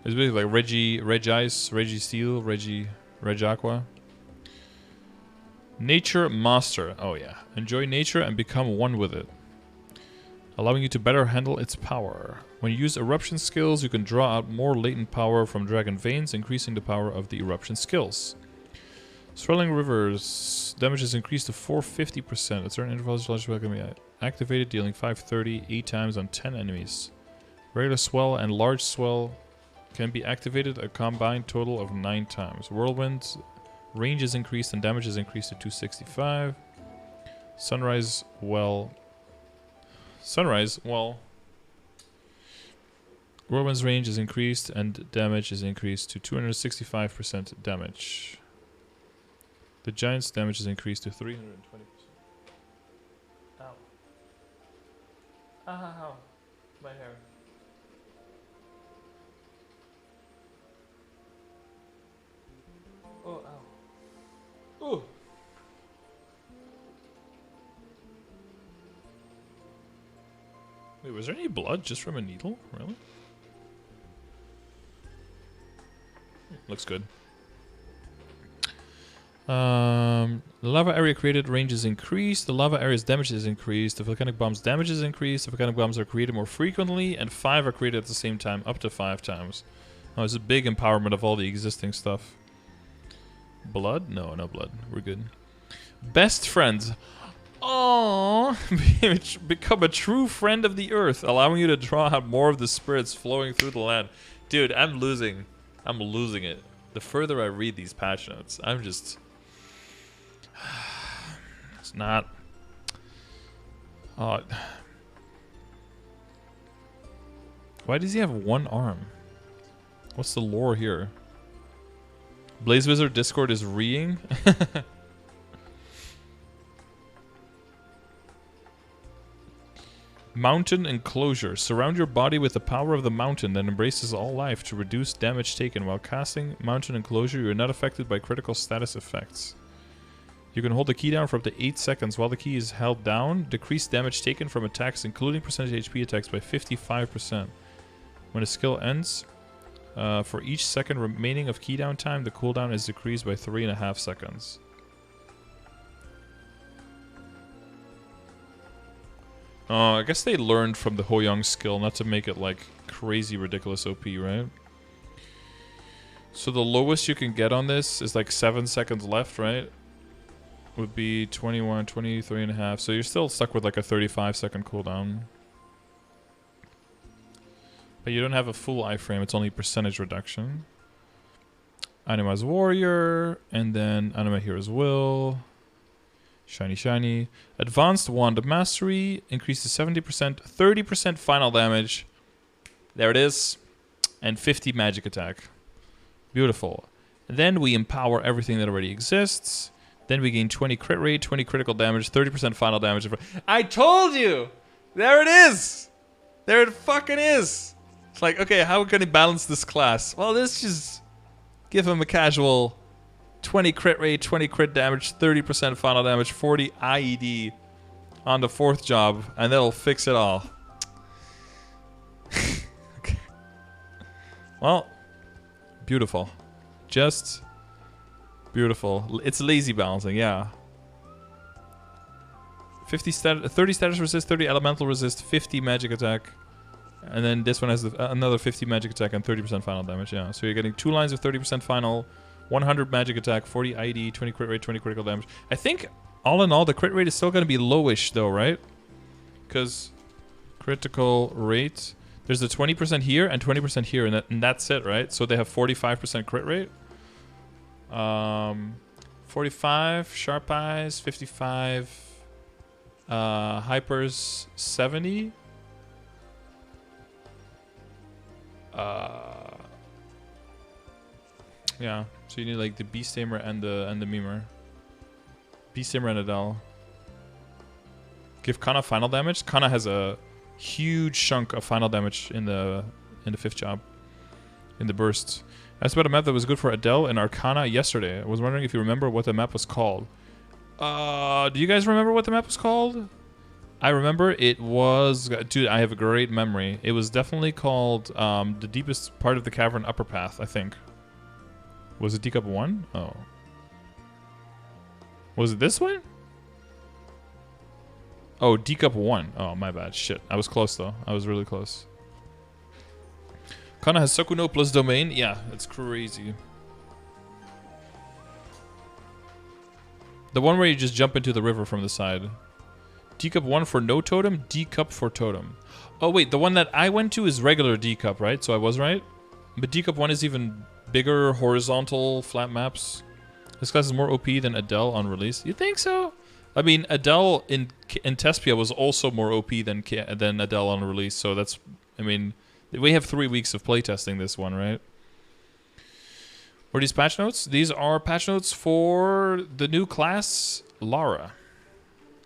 It's basically like Reg Ice, Regi Steel, Reg Aqua. Nature Master. Oh yeah. Enjoy nature and become one with it, allowing you to better handle its power. When you use eruption skills, you can draw out more latent power from dragon veins, increasing the power of the eruption skills. Swelling rivers. Damage is increased to 450%. At certain intervals, can be activated, dealing 530 8 times on 10 enemies. Regular swell and large swell can be activated a combined total of 9 times. Whirlwind. Range is increased and damage is increased to 265. Sunrise well. Whirlwind's range is increased and damage is increased to 265% damage. The Giant's damage is increased to 320%. Ow. Ow. My hair. Oh, ow. Ooh. Wait, was there any blood just from a needle? Really? Looks good. The lava area created range is increased. The lava area's damage is increased. The volcanic bomb's damage is increased. The volcanic bombs are created more frequently, and 5 are created at the same time, up to 5 times. Oh, it's a big empowerment of all the existing stuff. Blood? No, no blood. We're good. Best friends. Oh, become a true friend of the earth, allowing you to draw out more of the spirits flowing through the land. Dude, I'm losing it. The further I read these patch notes, I'm just... It's not... Oh. Why does he have one arm? What's the lore here? Blaze Wizard Discord is reeing? Mountain Enclosure. Surround your body with the power of the mountain that embraces all life to reduce damage taken. While casting Mountain Enclosure, you are not affected by critical status effects. You can hold the key down for up to 8 seconds. While the key is held down, decrease damage taken from attacks, including percentage HP attacks, by 55%. When a skill ends, for each second remaining of key down time, the cooldown is decreased by 3.5 seconds. I guess they learned from the Ho-Young skill not to make it like crazy ridiculous OP, right? So the lowest you can get on this is like 7 seconds left, right? Would be 21, 23.5. So you're still stuck with like a 35-second cooldown. But you don't have a full iframe, it's only percentage reduction. Anima's Warrior, and then Anima Hero's Will. Shiny, shiny. Advanced Wand of Mastery increases 70%, 30% final damage. There it is. And 50 magic attack. Beautiful. Then we empower everything that already exists. Then we gain 20 crit rate, 20 critical damage, 30% final damage. I told you! There it is! There it fucking is! It's like, okay, how can he balance this class? Well, let's just give him a casual 20 crit rate, 20 crit damage, 30% final damage, 40 IED on the 4th job, and that'll fix it all. Okay. Well, beautiful. Just beautiful. It's lazy balancing, yeah. 30 status resist, 30 elemental resist, 50 magic attack. And then this one has another 50 magic attack and 30% final damage, yeah. So you're getting 2 lines of 30% final, 100 magic attack, 40 ID, 20 crit rate, 20 critical damage. I think, all in all, the crit rate is still going to be lowish, though, right? Because critical rate... There's the 20% here and 20% here, and that's it, right? So they have 45% crit rate. 45, Sharp Eyes, 55, Hypers, 70. Yeah. So you need like the Beast Tamer and the Memer. Beast Tamer and Adele. Give Kana final damage. Kana has a huge chunk of final damage in the 5th job. In the burst. That's about a map that was good for Adele and Arcana yesterday. I was wondering if you remember what the map was called. Do you guys remember what the map was called? I remember it was... Dude, I have a great memory. It was definitely called the deepest part of the cavern upper path, I think. Was it D-Cup 1? Oh. Was it this one? Oh, D-Cup 1. Oh, my bad. Shit. I was close, though. I was really close. Kana has Sokuno plus domain. Yeah, that's crazy. The one where you just jump into the river from the side. D-Cup 1 for no totem, D-Cup for totem. Oh, wait. The one that I went to is regular D-Cup, right? So I was right? But D-Cup 1 is even bigger, horizontal, flat maps. This class is more OP than Adele on release. You think so? I mean, Adele in Tespia was also more OP than Adele on release. So that's... I mean... We have 3 weeks of playtesting this one, right? What are these patch notes? These are patch notes for the new class, Lara.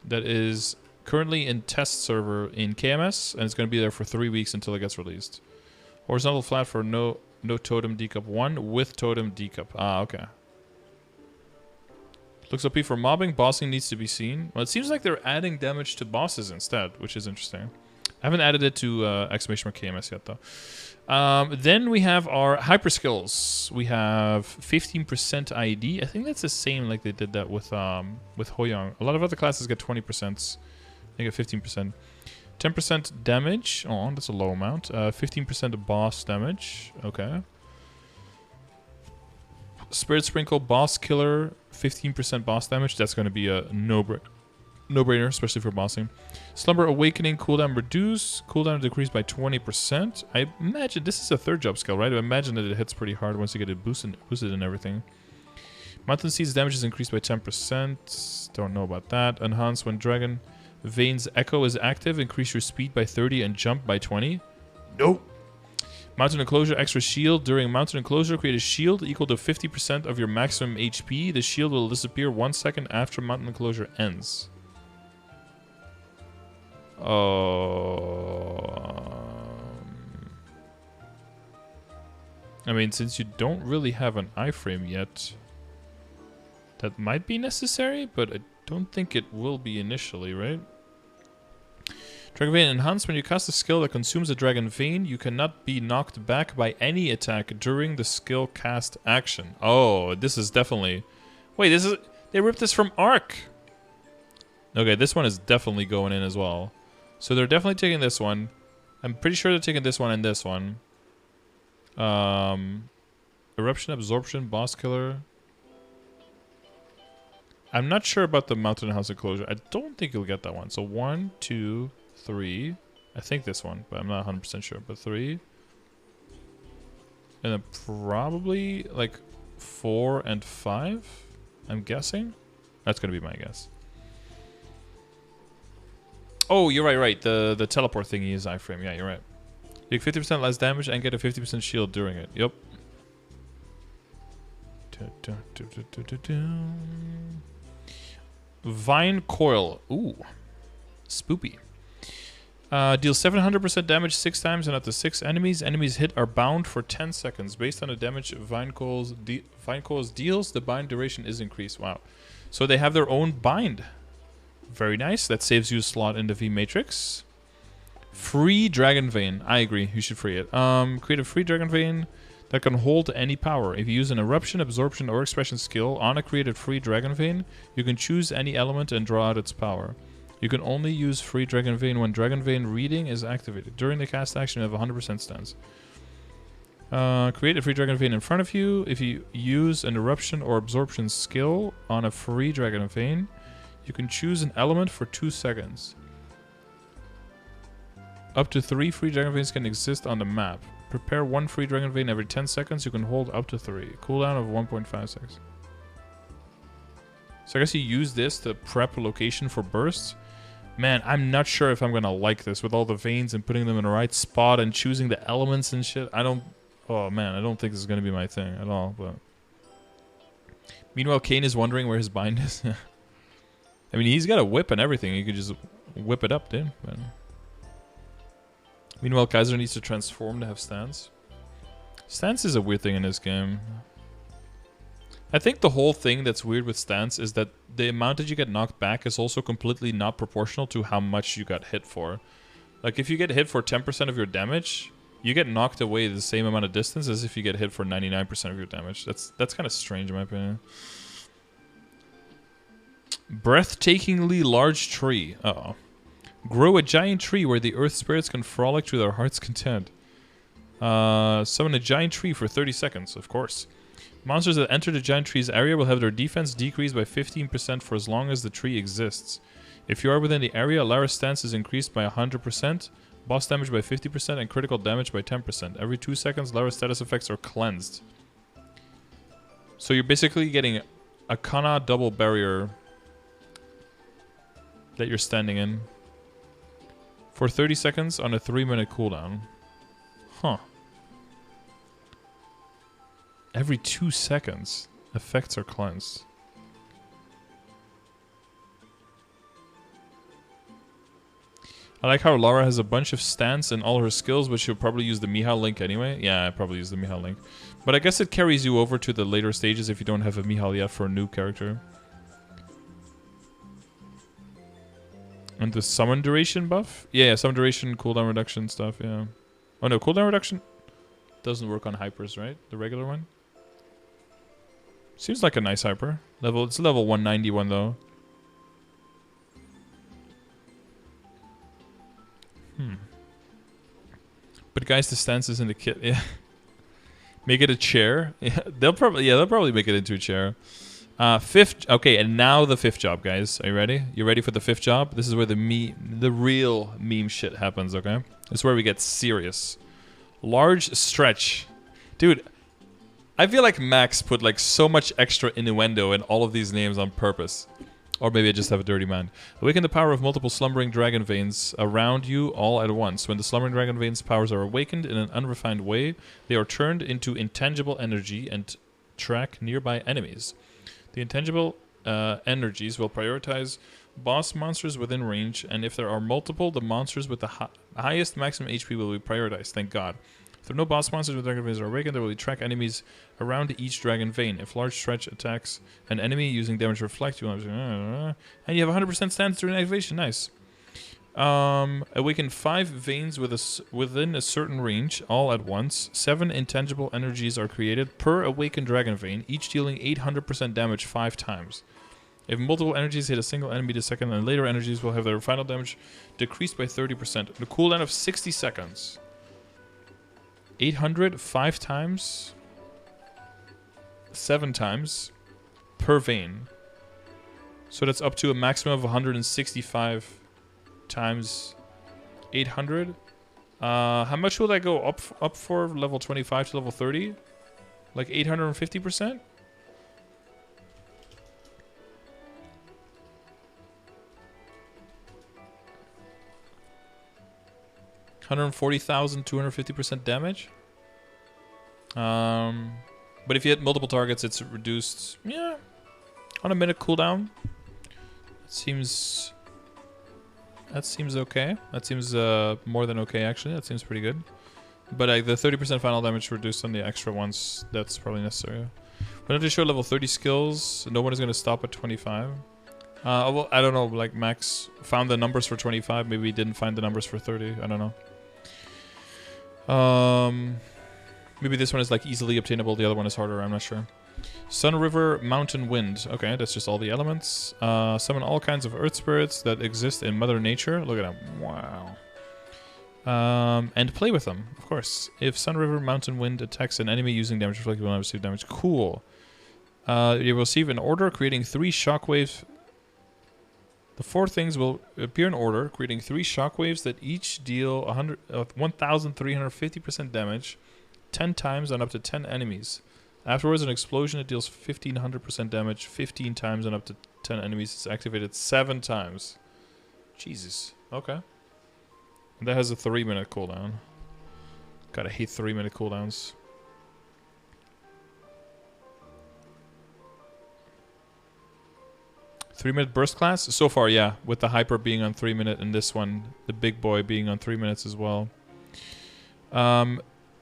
That is currently in Testserver in KMS, and it's going to be there for 3 weeks until it gets released. Horizontal flat for no totem D-Cup 1 with totem D-Cup. Ah, okay. Looks OP for mobbing. Bossing needs to be seen. Well, it seems like they're adding damage to bosses instead, which is interesting. I haven't added it to exclamation mark KMS yet, though. Then we have our hyper skills. We have 15% ID. I think that's the same like they did that with Hoyoung. A lot of other classes get 20%. They get 15%. 10% damage. Oh, that's a low amount. 15% boss damage. Okay. Spirit Sprinkle, Boss Killer, 15% boss damage. That's going to be a no-brainer, especially for bossing. Slumber Awakening, cooldown reduce. Cooldown decreased by 20%. I imagine this is a 3rd job skill, right? I imagine that it hits pretty hard once you get it boosted and everything. Mountain Seeds damage is increased by 10%. Don't know about that. Enhance when Dragon Veins Echo is active. Increase your speed by 30 and jump by 20. Nope. Mountain Enclosure, extra shield. During Mountain Enclosure, create a shield equal to 50% of your maximum HP. The shield will disappear 1 second after Mountain Enclosure ends. I mean, since you don't really have an iframe yet, that might be necessary, but I don't think it will be initially, right? Dragon Vein Enhanced. When you cast a skill that consumes a Dragon Vein, you cannot be knocked back by any attack during the skill cast action. Oh, this is definitely... Wait, this is... They ripped this from Arc! Okay, this one is definitely going in as well. So they're definitely taking this one. I'm pretty sure they're taking this one and this one. Eruption, Absorption, Boss Killer. I'm not sure about the Mountain House Enclosure. I don't think you'll get that one. So 1, 2, 3. I think this one, but I'm not 100% sure. But 3. And then probably like 4 and 5. I'm guessing. That's going to be my guess. Oh, you're right. The teleport thingy is iframe. Yeah, you're right. You get 50% less damage and get a 50% shield during it. Yep. Vine Coil. Ooh. Spoopy. Deals 700% damage 6 times and up to 6 enemies. Enemies hit are bound for 10 seconds. Based on the damage Vine Coils deals, the bind duration is increased. Wow. So they have their own bind. Very nice. That saves you a slot in the V Matrix. Free Dragon Vein. I agree. You should free it. Create a free Dragon Vein that can hold any power. If you use an Eruption, Absorption, or Expression skill on a created free Dragon Vein, you can choose any element and draw out its power. You can only use free Dragon Vein when Dragon Vein Reading is activated. During the cast action, you have 100% stance. Create a free Dragon Vein in front of you. If you use an Eruption or Absorption skill on a free Dragon Vein, you can choose an element for 2 seconds. Up to 3 free Dragon Veins can exist on the map. Prepare 1 free Dragon Vein every 10 seconds. You can hold up to 3. Cooldown of 1.56. So I guess you use this to prep a location for bursts. Man, I'm not sure if I'm going to like this with all the veins and putting them in the right spot and choosing the elements and shit. I don't... Oh, man, I don't think this is going to be my thing at all, but... Meanwhile, Kane is wondering where his bind is. I mean, he's got a whip and everything. He could just whip it up, dude. But meanwhile, Kaiser needs to transform to have stance. Stance is a weird thing in this game. I think the whole thing that's weird with stance is that the amount that you get knocked back is also completely not proportional to how much you got hit for. Like, if you get hit for 10% of your damage, you get knocked away the same amount of distance as if you get hit for 99% of your damage. That's kind of strange in my opinion. Breathtakingly large tree. Uh-oh. Grow a giant tree where the earth spirits can frolic to their heart's content. Summon a giant tree for 30 seconds, of course. Monsters that enter the giant tree's area will have their defense decreased by 15% for as long as the tree exists. If you are within the area, Lara's stance is increased by 100%, boss damage by 50%, and critical damage by 10%. Every 2 seconds, Lara's status effects are cleansed. So you're basically getting a Kana double barrier that you're standing in for 30 seconds on a 3-minute cooldown. Huh. Every 2 seconds, effects are cleansed. I like how Lara has a bunch of stance in all her skills, but she'll probably use the Mihal link anyway. Yeah, I probably use the Mihal link. But I guess it carries you over to the later stages if you don't have a Mihal yet for a new character. And the summon duration buff? Yeah, summon duration, cooldown reduction stuff, yeah. Oh no, cooldown reduction doesn't work on hypers, right? The regular one? Seems like a nice hyper. It's level 191 though. But guys, the stance is in the kit. Yeah. Make it a chair. Yeah, they'll probably make it into a chair. Fifth. Okay, and now the fifth job, guys. Are you ready? You ready for the fifth job? This is where the real meme shit happens. Okay, this is where we get serious. Large stretch, dude. I feel like Max put like so much extra innuendo in all of these names on purpose. Or maybe I just have a dirty mind. Awaken the power of multiple slumbering dragon veins around you all at once. When the slumbering dragon veins' powers are awakened in an unrefined way, they are turned into intangible energy and track nearby enemies. The intangible energies will prioritize boss monsters within range, and if there are multiple, the monsters with the highest maximum HP will be prioritized. Thank God. If there are no boss monsters with dragon veins are awakened, there will be track enemies around each dragon vein. If large stretch attacks an enemy using damage reflect, you will have and you have 100% stance during activation. Nice. Awaken 5 veins within a certain range, all at once. 7 intangible energies are created per awakened dragon vein, each dealing 800% damage 5 times. If multiple energies hit a single enemy this second, then later energies will have their final damage decreased by 30%. The cooldown of 60 seconds. 800 5 times, 7 times per vein. So that's up to a maximum of 165 times 800. How much will that go up for level 25 to level 30? Like 850%? $140,250% damage. But if you hit multiple targets, it's reduced, yeah, on a minute cooldown. That seems okay. That seems more than okay, actually. That seems pretty good. But the 30% final damage reduced on the extra ones, that's probably necessary. When I show level 30 skills, no one is going to stop at 25. Well, I don't know, like Max found the numbers for 25, maybe he didn't find the numbers for 30, I don't know. Maybe this one is like easily obtainable, the other one is harder, I'm not sure. Sun, River, Mountain, Wind. Okay, that's just all the elements. Summon all kinds of earth spirits that exist in Mother Nature. Look at them. Wow. And play with them, of course. If Sun, River, Mountain, Wind attacks an enemy using damage reflected, will not receive damage. Cool. You will receive an order creating 3 shockwaves. The 4 things will appear in order, creating 3 shockwaves that each deal 1,350% damage 10 times on up to 10 enemies. Afterwards, an explosion that deals 1,500% damage 15 times on up to 10 enemies is activated 7 times. Jesus. Okay. And that has a 3-minute cooldown. Gotta hate 3-minute cooldowns. 3-minute burst class? So far, yeah. With the hyper being on 3 minute and this one, the big boy being on 3 minutes as well.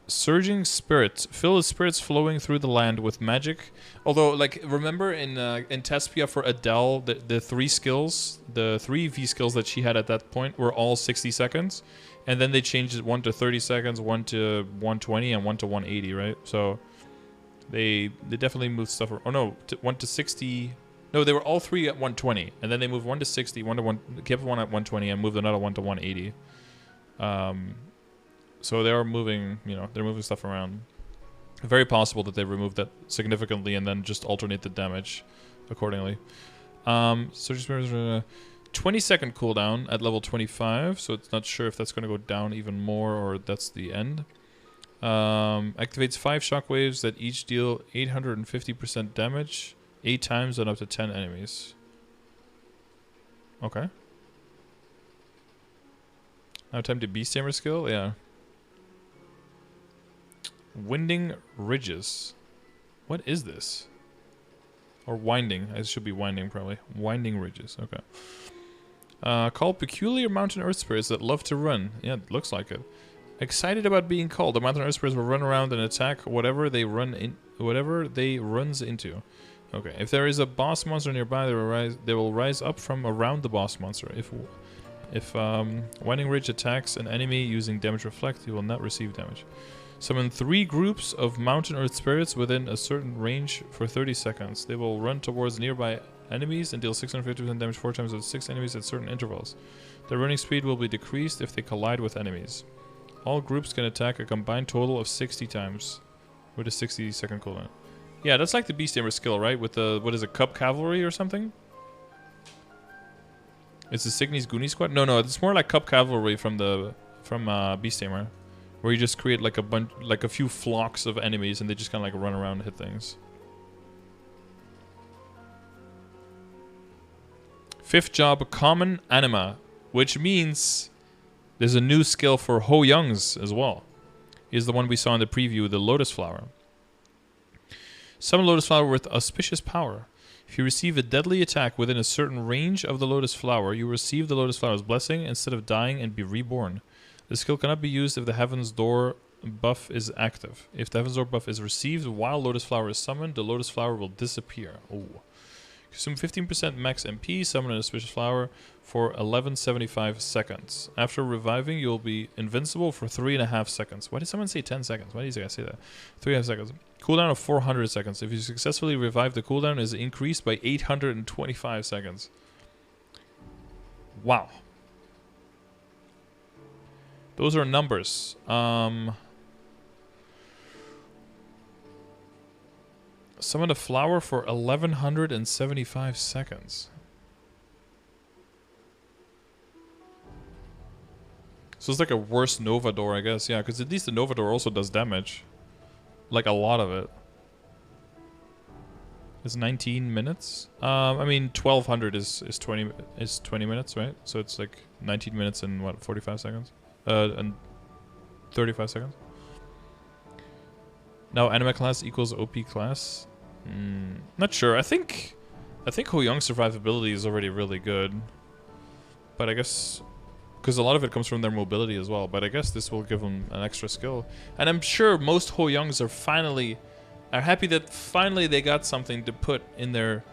Surging spirits. Fill the spirits flowing through the land with magic. Although, like, remember in Tespia for Adele, the 3 skills, the 3 V skills that she had at that point were all 60 seconds. And then they changed it 1 to 30 seconds, 1 to 120, and 1 to 180, right? So they definitely moved stuff. Oh no, 1 to 60. No, they were all 3 at 120, and then they moved 1 to 60, 1 to 1, kept 1 at 120, and moved another 1 to 180. So they are moving, you know, they're moving stuff around. Very possible that they removed that significantly and then just alternate the damage accordingly. Surge Spirits, 20-second cooldown at level 25, so it's not sure if that's going to go down even more or that's the end. Activates 5 shockwaves that each deal 850% damage 8 times and up to 10 enemies. Okay. Now time to Beast Tamer skill? Yeah. Winding Ridges. What is this? Or Winding. It should be Winding probably. Winding Ridges. Okay. Call peculiar mountain earth spirits that love to run. Yeah, it looks like it. Excited about being called, the mountain earth spirits will run around and attack whatever they runs into. Okay. If there is a boss monster nearby, they will rise up from around the boss monster. If Winding Ridge attacks an enemy using damage reflect, he will not receive damage. Summon 3 groups of mountain earth spirits within a certain range for 30 seconds. They will run towards nearby enemies and deal 650% damage 4 times with 6 enemies at certain intervals. Their running speed will be decreased if they collide with enemies. All groups can attack a combined total of 60 times with a 60-second cooldown. Yeah, that's like the Beast Tamer skill, right? With the, what is it, Cup Cavalry or something? It's the Signy's Goonie Squad? No, it's more like Cup Cavalry from Beast Tamer. Where you just create like a few flocks of enemies and they just kind of like run around and hit things. 5th job, Common Anima, which means there's a new skill for Ho Youngs as well. Is the one we saw in the preview, the Lotus Flower. Summon Lotus Flower with auspicious power. If you receive a deadly attack within a certain range of the Lotus Flower, you receive the Lotus Flower's blessing instead of dying and be reborn. The skill cannot be used if the Heaven's Door buff is active. If the Heaven's Door buff is received while Lotus Flower is summoned, the Lotus Flower will disappear. Ooh. Consume 15% max MP, summon an auspicious flower for 1175 seconds. After reviving, you will be invincible for 3.5 seconds. Why did someone say 10 seconds? Why did you guys say that? 3.5 seconds. Cooldown of 400 seconds. If you successfully revive, the cooldown is increased by 825 seconds. Wow. Those are numbers. Summon a flower for 1175 seconds. So it's like a worse Nova Door, I guess. Yeah, because at least the Nova Door also does damage. Like a lot of it. It's 19 minutes. I mean, 1200 is 20 minutes, right? So it's like 19 minutes and what, 45 seconds? And 35 seconds. Now anima class equals OP class. Not sure. I think Ho Young's survivability is already really good, but I guess because a lot of it comes from their mobility as well. But I guess this will give them an extra skill, and I'm sure most Ho Youngs are happy that finally they got something to put in their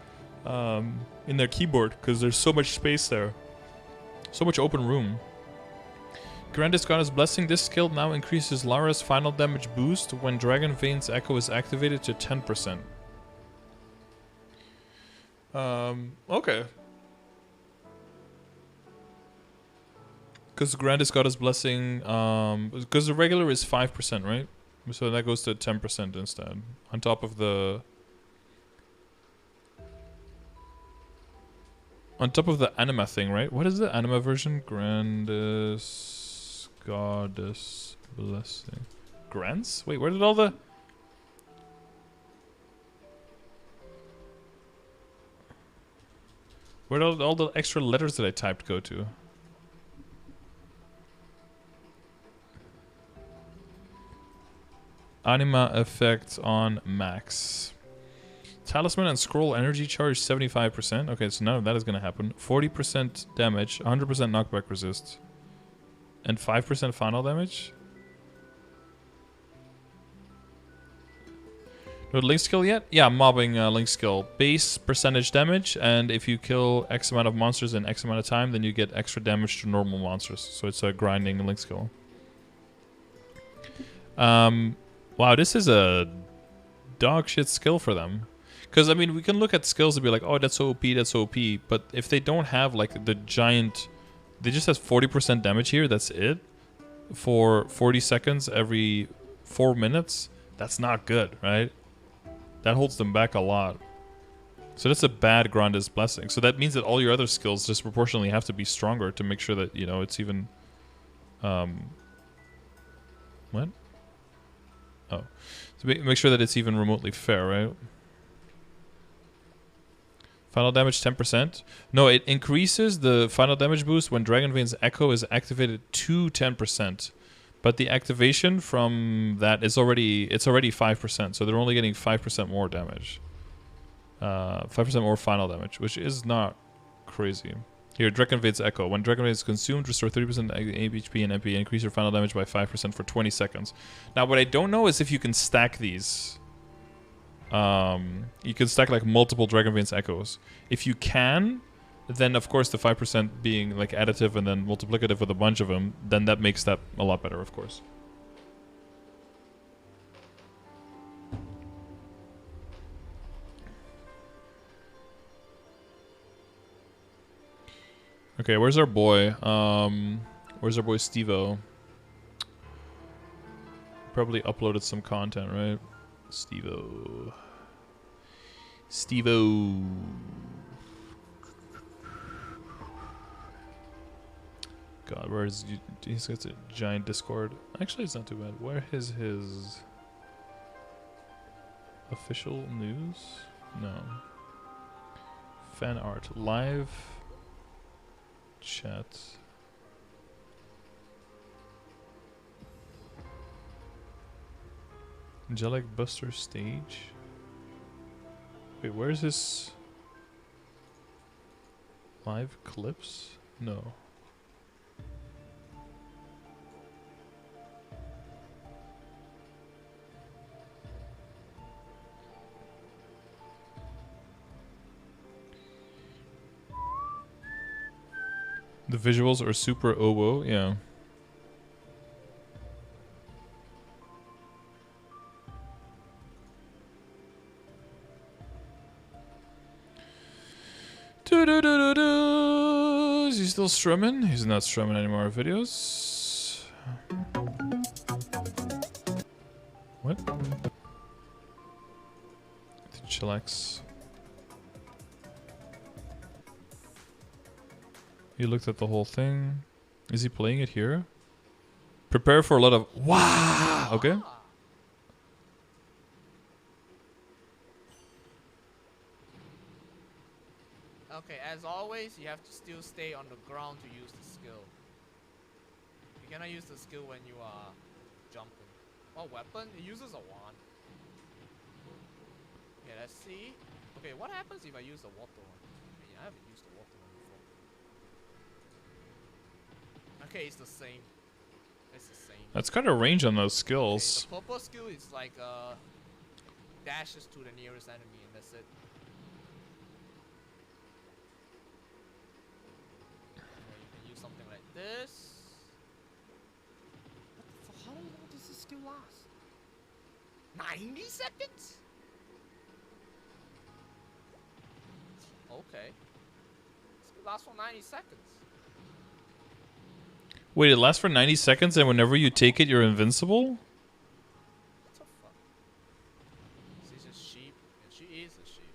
keyboard because there's so much space there, so much open room. Granted Scardor's Blessing, this skill now increases Lara's final damage boost when Dragon Veins Echo is activated to 10%. Okay. Because Granted Scardor's Blessing, because the regular is 5%, right? So that goes to 10% instead. On top of the... On top of the anima thing, right? What is the anima version? Grandest Goddess Blessing. Grants? Wait, where did all the... Where did all the extra letters that I typed go to? Anima effect on max. Talisman and scroll energy charge 75%. Okay, so none of that is going to happen. 40% damage, 100% knockback resist, and 5% final damage. No link skill yet? Yeah, mobbing link skill. Base percentage damage, and if you kill X amount of monsters in X amount of time, then you get extra damage to normal monsters. So it's a grinding link skill. Wow, this is a dog shit skill for them. Because, I mean, we can look at skills and be like, oh, that's so OP, that's so OP. But if they don't have, like, the giant... They just have 40% damage here, that's it. For 40 seconds every 4 minutes. That's not good, right? That holds them back a lot. So that's a bad Granda's Blessing. So that means that all your other skills disproportionately have to be stronger to make sure that, you know, it's even... What? Oh. So make sure that it's even remotely fair, right? Final damage 10%. No, it increases the final damage boost when Dragon Vein's Echo is activated to 10%. But the activation from that is already 5%, so they're only getting 5% more damage. 5% more final damage, which is not crazy. Here, Dragon Vein's Echo. When Dragon Vein is consumed, restore 30% HP and MP, increase your final damage by 5% for 20 seconds. Now, what I don't know is if you can stack these. You can stack like multiple Dragon Vein's Echoes. If you can, then of course the 5% being like additive and then multiplicative with a bunch of them, then that makes that a lot better, of course. Okay, where's our boy? Where's our boy Stevo? Probably uploaded some content, right? Stevo. God, where is he's got a giant Discord. Actually, it's not too bad. Where is his official news? No. Fan art, live chat. Angelic Buster stage. Wait, where's his live clips? No. The visuals are super owo, yeah. Is he still strumming? He's not strumming any more videos. What? Chillax. He looked at the whole thing. Is he playing it here? Prepare for a lot of wow. Okay. Okay, as always, you have to still stay on the ground to use the skill. You cannot use the skill when you are jumping. What weapon? It uses a wand. Okay, let's see. Okay, what happens if I use the water one? I mean, I haven't used the water one before. Okay, it's the same. It's the same. That's kind of range on those skills. Okay, the purple skill is like dashes to the nearest enemy and that's it. Something like this. What the fuck? How long does this skill last? 90 seconds? Okay. This lasts for 90 seconds. Wait, it lasts for 90 seconds and whenever you take it, you're invincible? What the fuck? She's a sheep. And she is a sheep.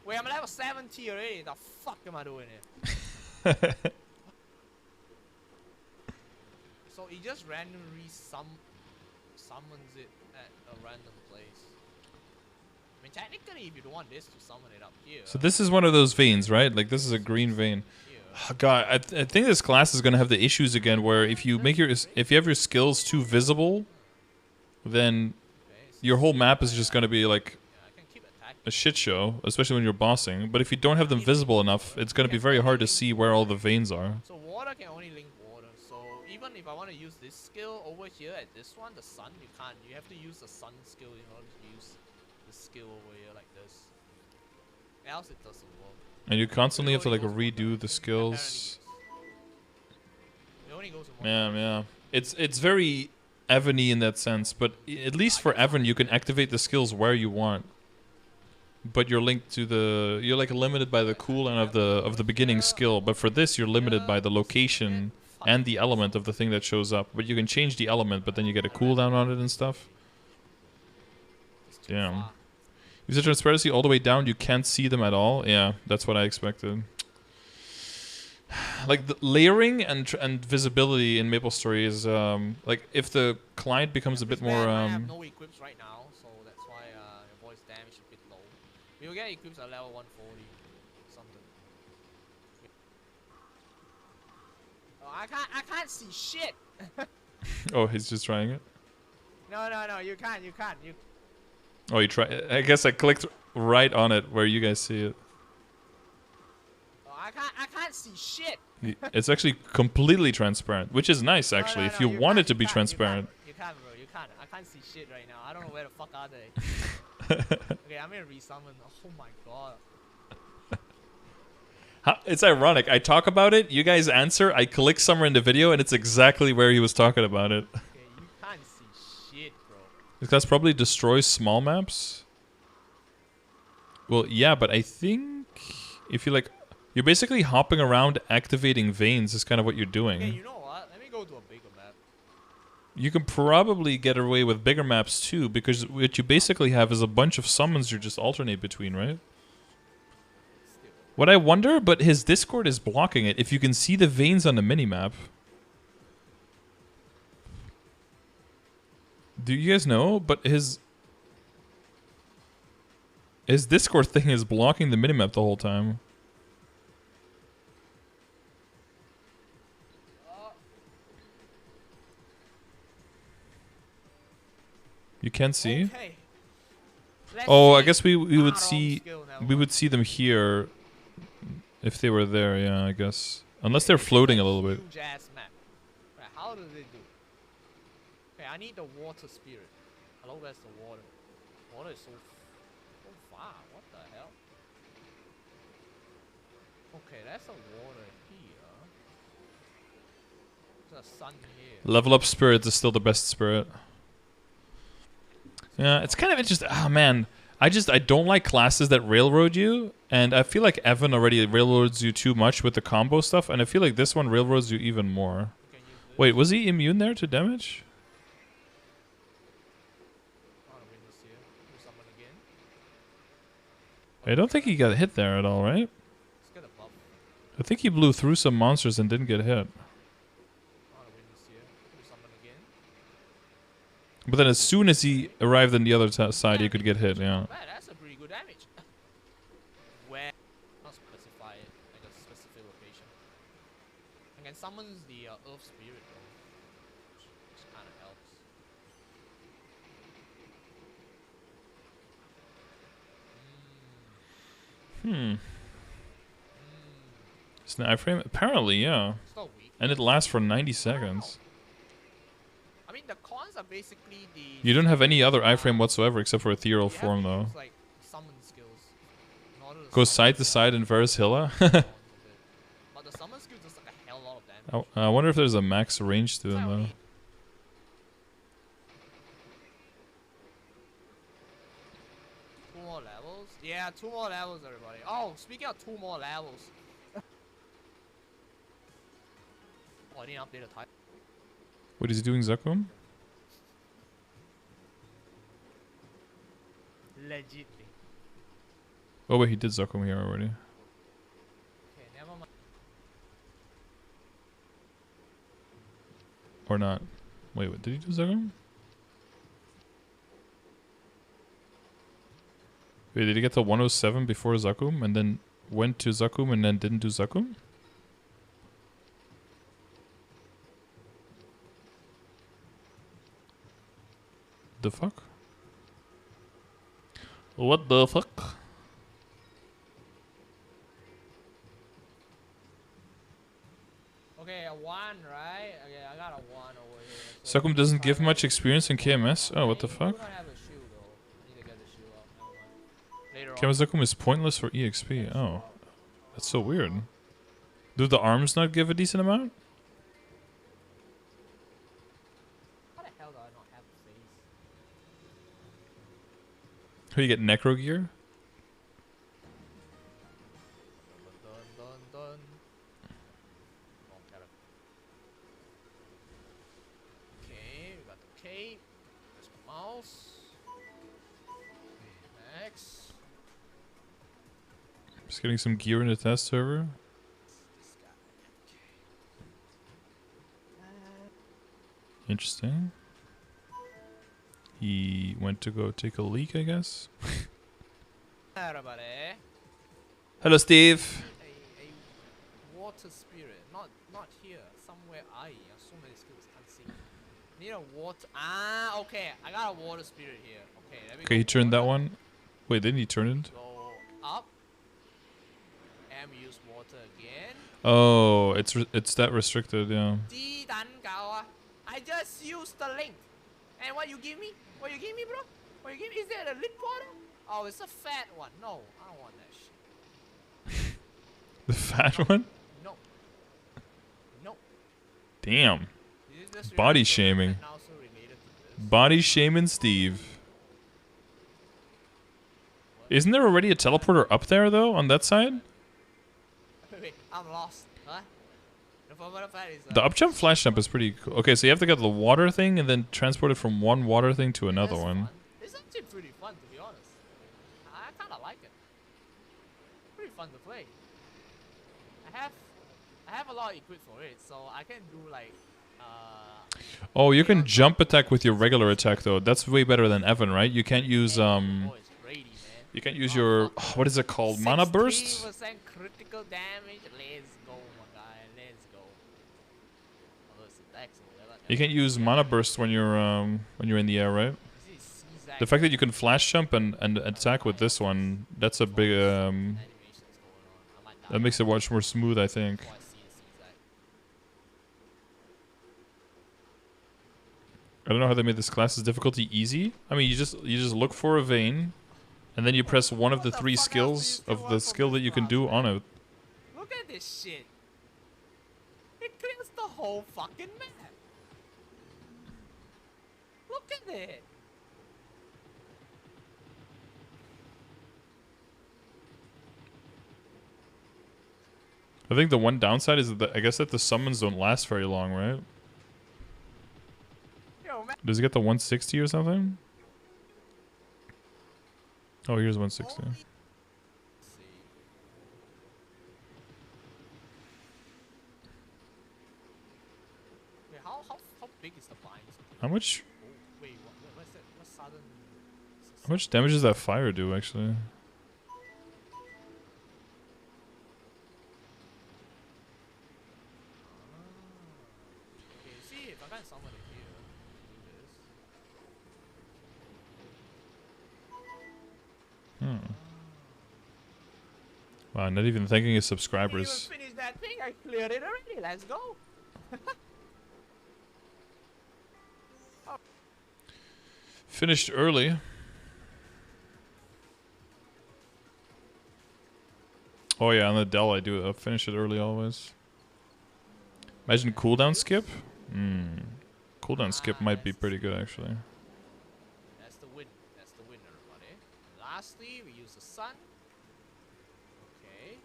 Wait, I'm level 70 already. The fuck am I doing here? So he just randomly summons it at a random place. I mean, technically, if you don't want this to summon it up here. So this is one of those veins, right? Like this is a green vein. Oh, God, I think this class is gonna have the issues again where if you make your if you have your skills too visible, then your whole map is just gonna be like Yeah, I can keep attacking. a shit show, especially when you're bossing. But if you don't have them visible enough, it's gonna be very hard to see where all the veins are. So water can only link water. So even if I want to use this skill over here at this one, the sun, you can't. You have to use the sun skill in order to use the skill over here like this. Else it doesn't work. And you constantly have to like It only goes one redo the time. skills. Apparently, it only goes in one Yeah, time. yeah. It's very Evan-y in that sense, but at least for Evan, you can activate the skills where you want. But you're linked to the you're like limited by the cooldown of the beginning skill. But for this, you're limited by the location and the element of the thing that shows up. But you can change the element, but then you get a cooldown on it and stuff. It's too Damn. far. Use the transparency all the way down. You can't see them at all. Yeah, that's what I expected. Like the layering and visibility in MapleStory is like if the client becomes a bit This more man, I have no equips right now, so that's why your voice damage is a bit low. We will get equips at level 140 something. Oh, I can't see shit. Oh, he's just trying it. No, you can't. You Oh, you try. I guess I clicked right on it where you guys see it. oh, I can't see shit. It's actually completely transparent, which is nice No, actually. no, If no, you want it can't, to be you can't, transparent. You can't, bro. You can't. I can't see shit right now. I don't know where the fuck are they. Okay, I'm gonna resummon. Oh my god. It's ironic. I talk about it, you guys answer, I click somewhere in the video, and it's exactly where he was talking about it. Okay, you can't see shit, bro. This class probably destroys small maps. Well, yeah, but I think if you like, you're basically hopping around activating veins is kind of what you're doing. Okay, you know what? Let me go to a bigger map. You can probably get away with bigger maps too, because what you basically have is a bunch of summons you just alternate between, right? Still. What I wonder, but his Discord is blocking it, if you can see the veins on the minimap. Do you guys know? But his Discord thing is blocking the minimap the whole time. You can't see? Okay. Let's Oh, I see. guess we would Wrong see skill now. we would see them here if they were there, yeah, I guess. Unless they're floating a little bit. Huge ass map. Right, how do they do? Okay, I need the water spirit. Hello, where's the water? Water is so far. What the hell? Okay, that's a water here. There's a sun here. Level up spirit is still the best spirit. Yeah, it's kind of interesting. Ah, man. I don't like classes that railroad you, and I feel like Evan already railroads you too much with the combo stuff, and I feel like this one railroads you even more. You can use this. Wait, was he immune there to damage? Oh, the window's here. Do someone again. I don't think he got hit there at all, right? Let's get a buff. I think he blew through some monsters and didn't get hit. Oh, the window's here. Do someone again. But then as soon as he arrived on the other side, he could get hit, yeah. Not bad, that's a pretty good damage. Where? Not specify it, like a specific location. I can summon the Earth Spirit though, which kind of helps. It's an iframe? Apparently, yeah. It's not weak. And it lasts for 90 seconds. I mean, the cons are basically the. You don't have any other iframe whatsoever except for ethereal You have form, to though. use, like, summon skills in order to Goes summon side to side in Varishilla. cons of it. But the summon skill does like a hell lot of damage. I wonder if there's a max range to It's them, like though. only 2 more levels? Yeah, 2 more levels, everybody. Oh, speaking of 2 more levels. Oh, I didn't update the title. What is he doing, Zakum? Legitly. Oh, wait, he did Zakum here already. Okay, never mind. Or not. Wait, what, did he do Zakum? Wait, did he get to 107 before Zakum and then went to Zakum and then didn't do Zakum? The fuck? What the fuck? Okay, a 1, right? Okay, I got a 1 over here. Succum doesn't give much experience in KMS. Oh, what the fuck? You don't have a shield though. I need to get the shield up. Never mind. Later on. Kamizakum is pointless for EXP. Oh, that's so weird. Do the arms not give a decent amount? How the hell do I not have face? Oh, you get necro gear? Dun dun dun. Wrong character. Okay, we got the cape. There's my mouse. Next. Just getting some gear in the test server. This guy. Interesting. He went to go take a leak, I guess. Everybody. Hello, Steve. A water spirit. Not here. Somewhere. I so many skills can't see. Need a water. Ah, okay. I got a water spirit here. Okay, let me Okay, go he turned that water. one. Wait, didn't he turn it? Go up. And we use water again. Oh, it's that restricted, yeah. 雞蛋餃啊 I just used the link. And what you give me? What you give me, bro? What you give me? Is that a lit water? Oh, it's a fat one. No, I don't want that shit. The fat one? No. No. Damn. This is just Body really shaming. and also related to this. Body shaming Steve. Isn't there already a teleporter up there, though, on that side? Wait, I'm lost. Huh? The formula fat is The up jump flash jump is pretty cool. Okay, so you have to get the water thing and then transport it from one water thing to another that's one. fun. It's actually pretty fun, to be honest. I kind of like it. Pretty fun to play. I have a lot of equip for it, so I can do like Oh, you can jump attack with your regular attack, though. That's way better than Evan, right? You can't use oh, it's ready, man. you can't use your what is it called? Mana burst? 16% critical damage. Let's go, my guy. Let's go. Although it's attacks or whatever. You can't use mana burst when you're in the air, right? This is Caesar The fact that you can flash jump and attack with this one, that's a big animations going on. I might die that makes it much more smooth, I think. before I see the Caesar. I don't know how they made this class's difficulty easy. I mean, you just look for a vein, and then you press one of the What the three fuck else do skills you still of want the from skill that this you can class, do man? on it. Look at this shit. It clears the whole fucking map. Look at it. I think the one downside is that I guess that the summons don't last very long, right? Yo, man. Does it get the 160 or something? Oh, here's 160. Let's see. Wait, how big is the blind? How much Oh, wait, what's that? What sudden? how much damage does that fire do actually? Okay, see if I can summon it here. Do this. Wow, not even thanking his Didn't even subscribers. finish that thing. I cleared it already. Let's go. Finished early. Oh yeah, on the Dell I do finish it early always. Imagine cooldown skip? Cooldown skip might be pretty good actually. That's the win. That's the winner, everybody. Lastly, we use the sun. Okay.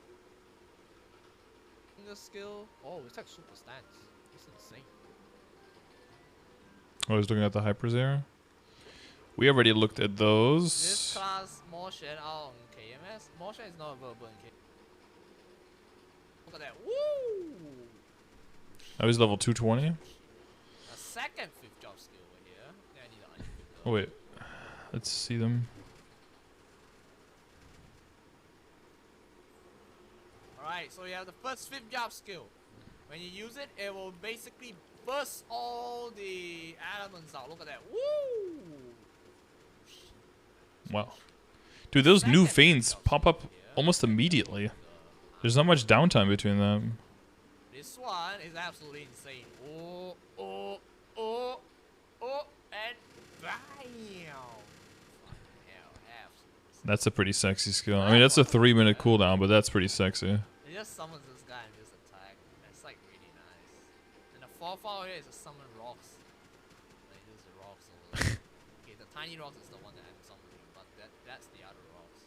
The skill. Oh, it's like super stance. It's insane. I was looking at the hypers there. We already looked at This those. class motion out on KMS. Motion is not available in KMS. Look at that. Woo! I was level 220. A second fifth job skill over here. Then I need to unequip Oh wait, let's see them. Alright, so you have the first fifth job skill. When you use it, it will basically burst all the elements out. Look at that. Woo! Wow. Dude, those new veins pop up almost immediately. There's not much downtime between them. This one is absolutely insane. Oh, and bam! That's a pretty sexy skill. I mean, that's a 3-minute cooldown, but that's pretty sexy. It just summons this guy and just attack. It's like really nice. And the fourth power here is a summon rocks. Like this is the rocks over there. Okay, the tiny rocks is the one that I'm summoning, but that's the other rocks.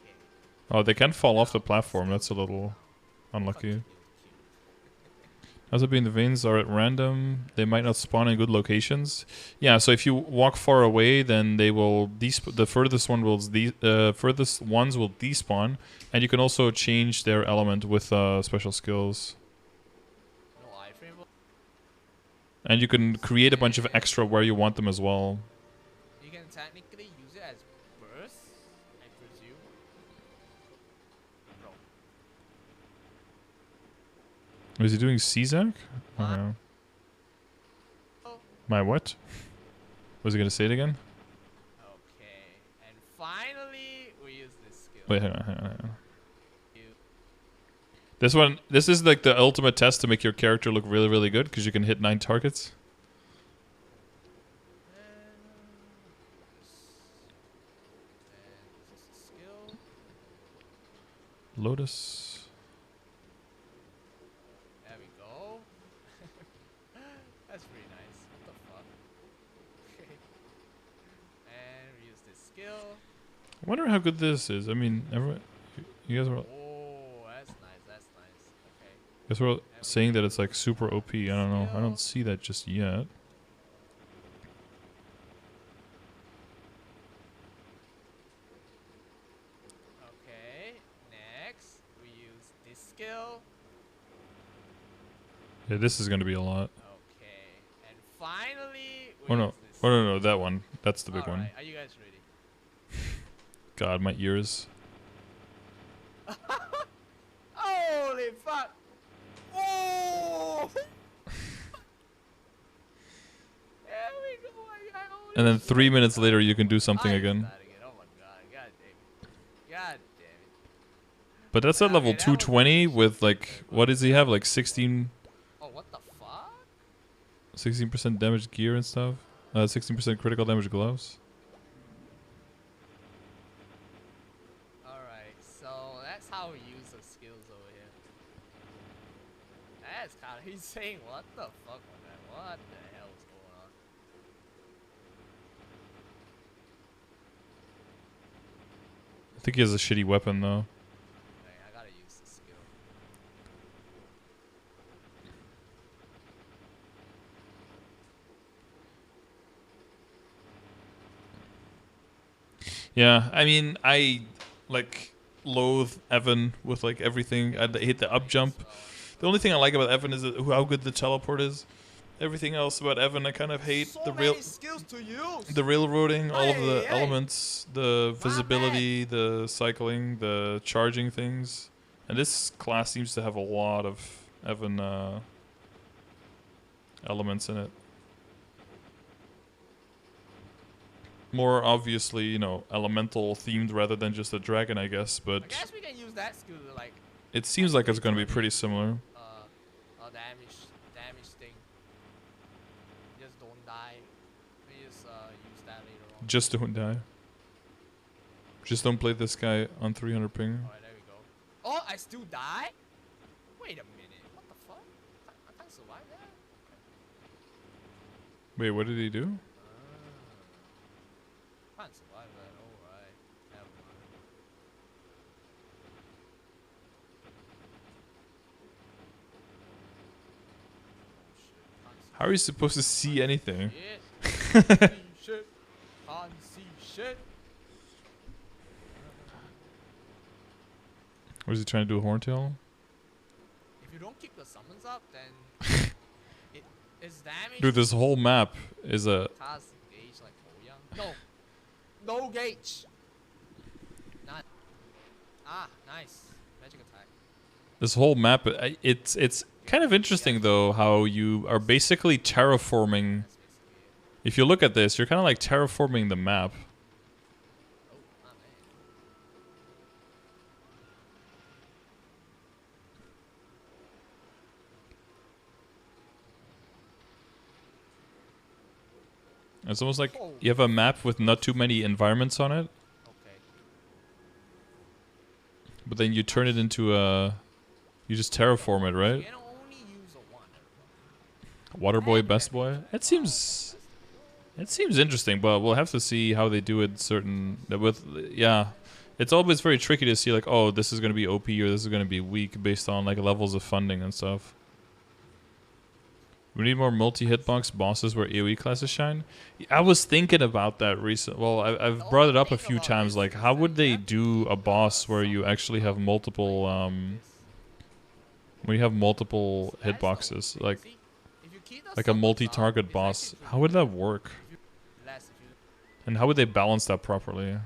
Okay. Oh, they can fall off the platform. That's a little unlucky. As it being the veins are at random, they might not spawn in good locations. Yeah, so if you walk far away, then they will the furthest one will furthest ones will despawn, and you can also change their element with special skills. No iframe. And you can create a bunch of extra where you want them as well. You can technically use it as burst, I presume. Bro. Was he doing CZAC? Oh. My what? Was he gonna say it again? Okay, and finally we use this skill. Wait, hang on. This is like the ultimate test to make your character look really, really good, because you can hit 9 targets. Lotus. There we go. That's pretty nice. What the fuck? Okay. And we use this skill. I wonder how good this is. I mean, everyone, you guys were. Oh, that's nice. That's nice. Okay. You guys were saying that it's like super OP. I don't know. I don't see that just yet. Okay. Next, we use this skill. Yeah, this is gonna be a lot. Okay. And finally, we Oh no. use this. Oh no, that one. That's the big one. Alright, are you guys ready? God, my ears. Holy fuck! Oh! There we go, my guy. Holy And then shit. 3 minutes later, you can do something again. Oh my god, god damn it. God damn it. But that's at level Okay, that was 220 with like, what does he have? Like 16% Oh, what the fuck? damage gear and stuff. 16% critical damage gloves. Alright, so that's how we use the skills over here. That's kind of insane. What the fuck was that? What the hell is going on? I think he has a shitty weapon though. Okay, I gotta use the skill. Yeah, I mean, I like loathe Evan with like everything. I hate the up jump. The only thing I like about Evan is how good the teleport is. Everything else about Evan I kind of hate. So many skills to use! The railroading, all of the Hey, hey. elements, the visibility, the cycling, the charging things. And this class seems to have a lot of Evan elements in it. More obviously, you know, elemental themed rather than just a dragon, I guess, but I guess we can use that skill to like it seems like it's going to be pretty similar. damage thing. Just don't die. We just use that later on. Just don't die. Just don't play this guy on 300 ping. Alright, there we go. Oh, I still die? Wait a minute. What the fuck? I can't survive that? Wait, what did he do? Can't survive that. Alright. Never mind. Oh shit. Can't How are you supposed to see anything? see shit. Can't see shit. Or is he trying to do a horntail? If you don't keep the summons up, then it's damage. Dude, this whole map is a... Task gauge like Oya. No. No gauge. Not. Ah, nice. Magic attack. This whole map, it's kind of interesting though how you are basically terraforming. That's basically it. If you look at this, you're kind of like terraforming the map. Oh, my man. It's almost like Oh. you have a map with not too many environments on it, Okay. but then you turn it into a... You just terraform it, right? You can only use a one. Water boy, best boy. It seems interesting, but we'll have to see how they do it. Yeah, it's always very tricky to see like, oh, this is gonna be OP or this is gonna be weak based on like levels of funding and stuff. We need more multi-hitbox bosses where AoE classes shine. I was thinking about that recent. Well, I've brought it up a few times. Like, how would they do a boss where you actually have multiple when you have multiple hitboxes, like a multi-target boss? How would that work? And how would they balance that properly?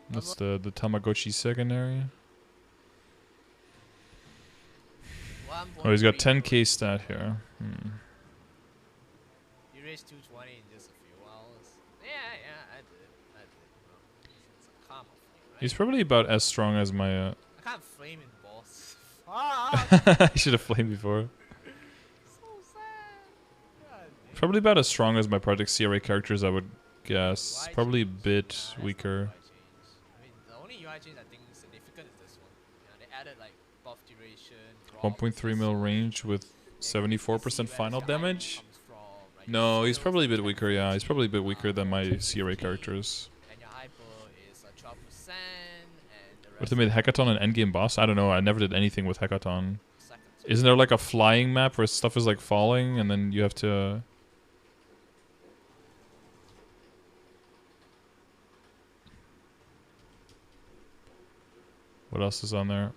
That's the Tamagotchi secondary. Oh, he's got 10k stat here. You reached 220 in just a few hours. Yeah, I did. It's a karma thing, right? He's probably about as strong as my... I can't flame in boss. I should have flamed before. So sad. God damn. Probably about as strong as my Project CRA characters, I would guess. UI Probably a change. bit That's weaker. the UI change. I mean, the only UI change I think is significant is this one. They added like buff duration. 1.3 mil range with 74% final damage? No, he's probably a bit weaker, yeah. He's probably a bit weaker than my CRA characters. And your hyper is 12%. And the What if they made Hekaton an endgame boss? I don't know, I never did anything with Hekaton. second. Isn't there like a flying map where stuff is like falling and then you have to... What else is on there?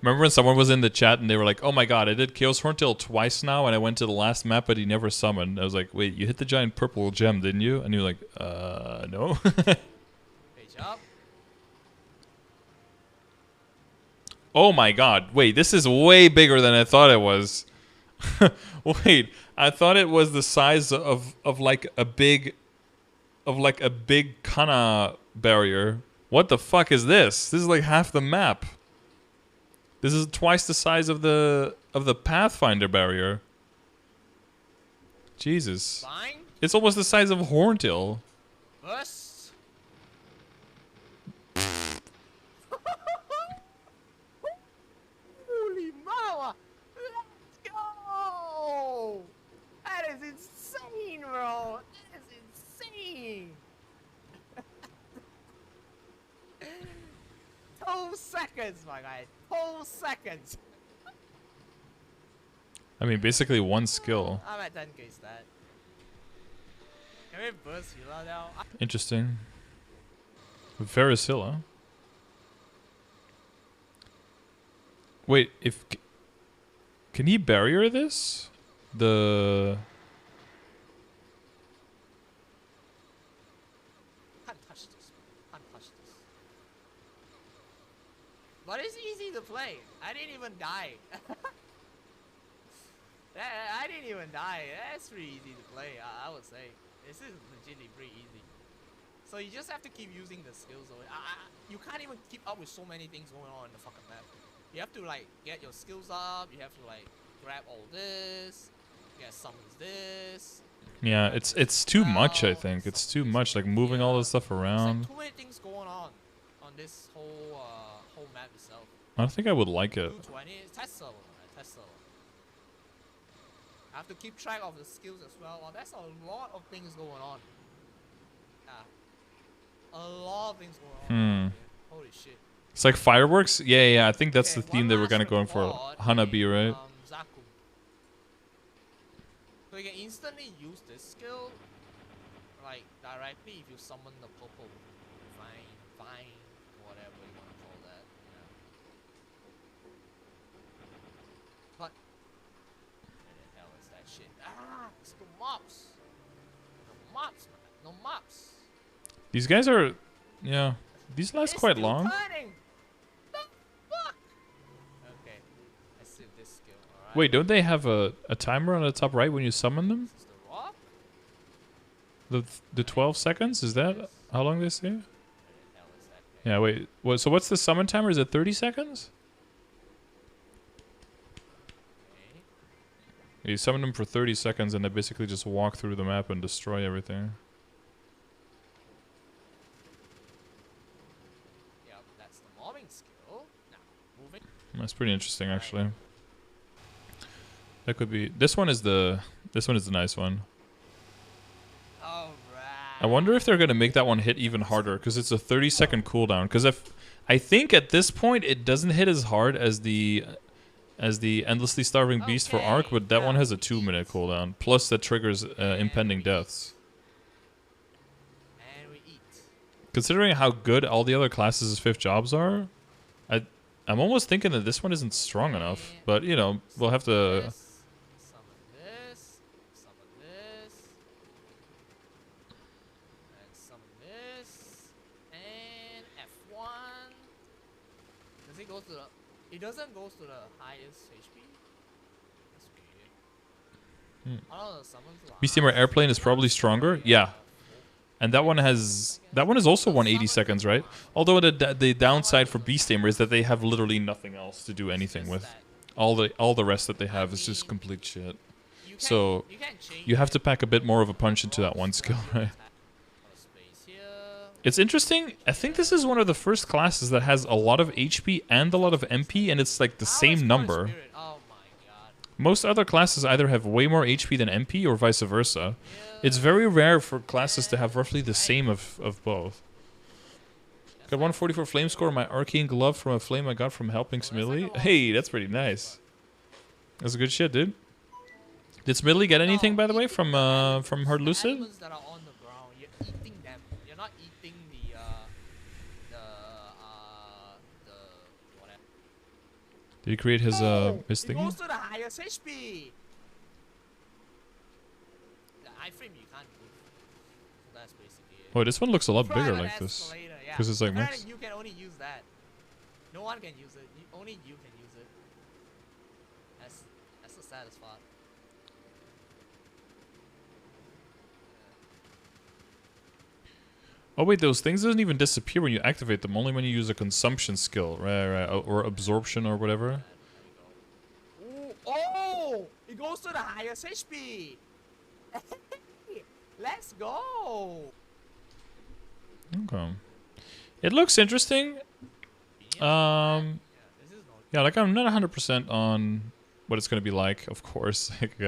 Remember when someone was in the chat and they were like, oh my god, I did Chaos Horntail twice now and I went to the last map but he never summoned. I was like, wait, you hit the giant purple gem, didn't you? And you were like, no. Page up. Oh my god, wait, this is way bigger than I thought it was. Wait, I thought it was the size of like a big Kana barrier. What the fuck is this? This is like half the map. This is twice the size of the Pathfinder barrier. Jesus. Fine. It's almost the size of Horntail. Burst. Holy mama! Let's go! That is insane, bro! That is insane! 2 seconds, my guy. 2 seconds. I mean, basically one skill. I'm at 10k stat. Can we burst Hila now? Interesting. Varicilla. Wait, can he barrier this? The... Can't touch this. Can't touch this. But it's easy to play. I didn't even die. I didn't even die. That's pretty easy to play, I would say. This is legitimately pretty easy. So you just have to keep using the skills. You can't even keep up with so many things going on in the fucking map. You have to like get your skills up. You have to like grab all this. Get summons this. Yeah, it's too much, I think. It's too much, like moving all this stuff There's around. like too many things going on this whole map itself. I don't think I would like it. 220 is Testserver, right? Testserver. I have to keep track of the skills as well. Oh, that's a lot of things going on. Yeah. A lot of things going on. Holy shit. It's like fireworks? Yeah, I think that's Okay, the theme one they were last kind of going for. report Hanabi, is, right? Zaku. So you can instantly use this skill, like, directly if you summon the purple vine, whatever you want to call that. Yeah. But, where the hell is that shit? Ah, it's the mobs. No mobs, man. No mobs. These guys are... Yeah. These last It's quite still long. turning. The fuck? Okay. Wait, don't they have a timer on the top right when you summon them? This is the rock. The 12 seconds? Is that how long they say? Where the hell is that thing? Yeah, wait. What, so what's the summon timer? Is it 30 seconds? Okay. You summon them for 30 seconds and they basically just walk through the map and destroy everything. Yep, that's the mobbing skill. Now, moving. That's pretty interesting, actually. That could be. This one is the nice one. Alright. I wonder if they're gonna make that one hit even harder because it's a 30-second cooldown. Because I think at this point it doesn't hit as hard as the endlessly starving beast for Arc, but that one has a 2-minute cooldown. Plus that triggers impending deaths. And we eat. Considering how good all the other classes' 5th jobs are, I'm almost thinking that this one isn't strong enough. But you know, we'll have to. This, summon this, summon this, and summon this, and F1. Does it go to the? It doesn't go to the highest HP. That's weird. I don't know. Summons last. Beastmaster Airplane is probably stronger. Yeah. And that one is also 180 seconds, right? Although the downside for Beastmaster is that they have literally nothing else to do anything with. All the rest that they have is just complete shit. So you have to pack a bit more of a punch into that one skill, right? It's interesting. I think this is one of the first classes that has a lot of HP and a lot of MP, and it's like the same number. Oh my god. Most other classes either have way more HP than MP or vice versa. It's very rare for classes to have roughly the same of both. Got 144 flame score on my arcane glove from a flame I got from helping Smilly. Hey, that's pretty nice. That's a good shit, dude. Did Smilly get anything, by the way, from her Lucid? Animals that are on the ground, you're eating them. You're not eating the whatever. Did he create his It thingy? goes to the highest HP. The iframe you can't move. So that's basically it. Oh, this one looks a lot Try bigger that like this. escalator, yeah. 'Cause it's like Apparently mixed. you can only use that. No one can use it. Only you can use it. That's the saddest part. Oh wait, those things doesn't even disappear when you activate them. Only when you use a consumption skill, right, or absorption or whatever. Ooh, oh! It goes to the highest HP. Let's go. Okay. It looks interesting. This is no Yeah, like I'm not 100% on what it's gonna be like. Of course, like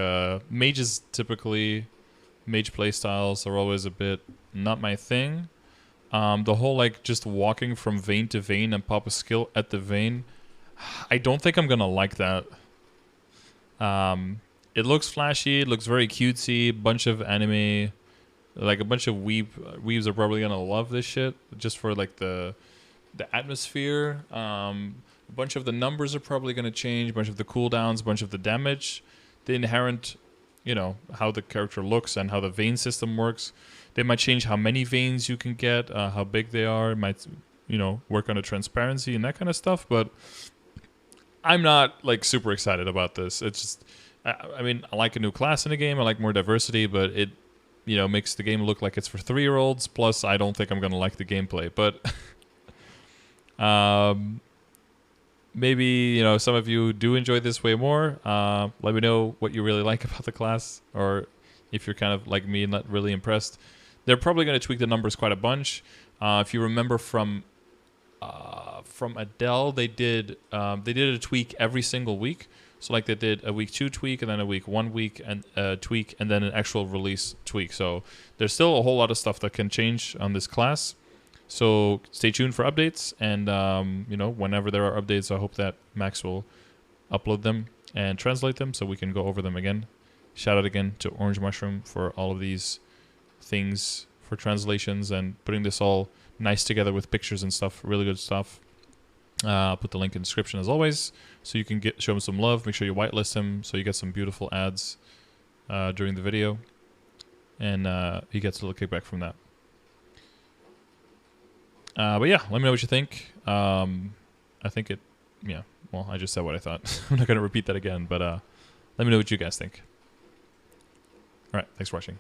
mages typically, mage playstyles are always a bit not my thing. The whole like just walking from vein to vein and pop a skill at the vein, I don't think I'm gonna like that. It looks flashy, it looks very cutesy, bunch of anime, like a bunch of weebs are probably gonna love this shit just for like the atmosphere. A bunch of the numbers are probably gonna change, a bunch of the cooldowns, a bunch of the damage, the inherent, you know, how the character looks and how the vein system works. They might change how many veins you can get, how big they are. It might, you know, work on the transparency and that kind of stuff. But I'm not like super excited about this. It's just, I mean, I like a new class in the game. I like more diversity, but it, you know, makes the game look like it's for 3-year-olds. Plus, I don't think I'm gonna like the gameplay. But maybe, you know, some of you do enjoy this way more. Let me know what you really like about the class, or if you're kind of like me and not really impressed. They're probably going to tweak the numbers quite a bunch. If you remember from Adele, they did a tweak every single week. So like they did a week 2 tweak, and then a week 1 week and tweak, and then an actual release tweak. So there's still a whole lot of stuff that can change on this class. So stay tuned for updates, and you know, whenever there are updates, I hope that Max will upload them and translate them so we can go over them again. Shout out again to Orangemushroom for all of these things, for translations and putting this all nice together with pictures and stuff. Really good stuff. I'll put the link in the description as always, so you can show him some love. Make sure you whitelist him so you get some beautiful ads during the video, and he gets a little kickback from that. But yeah, let me know what you think. I think it, yeah, well, I just said what I thought. I'm not going to repeat that again, but Let me know what you guys think. All right, thanks for watching.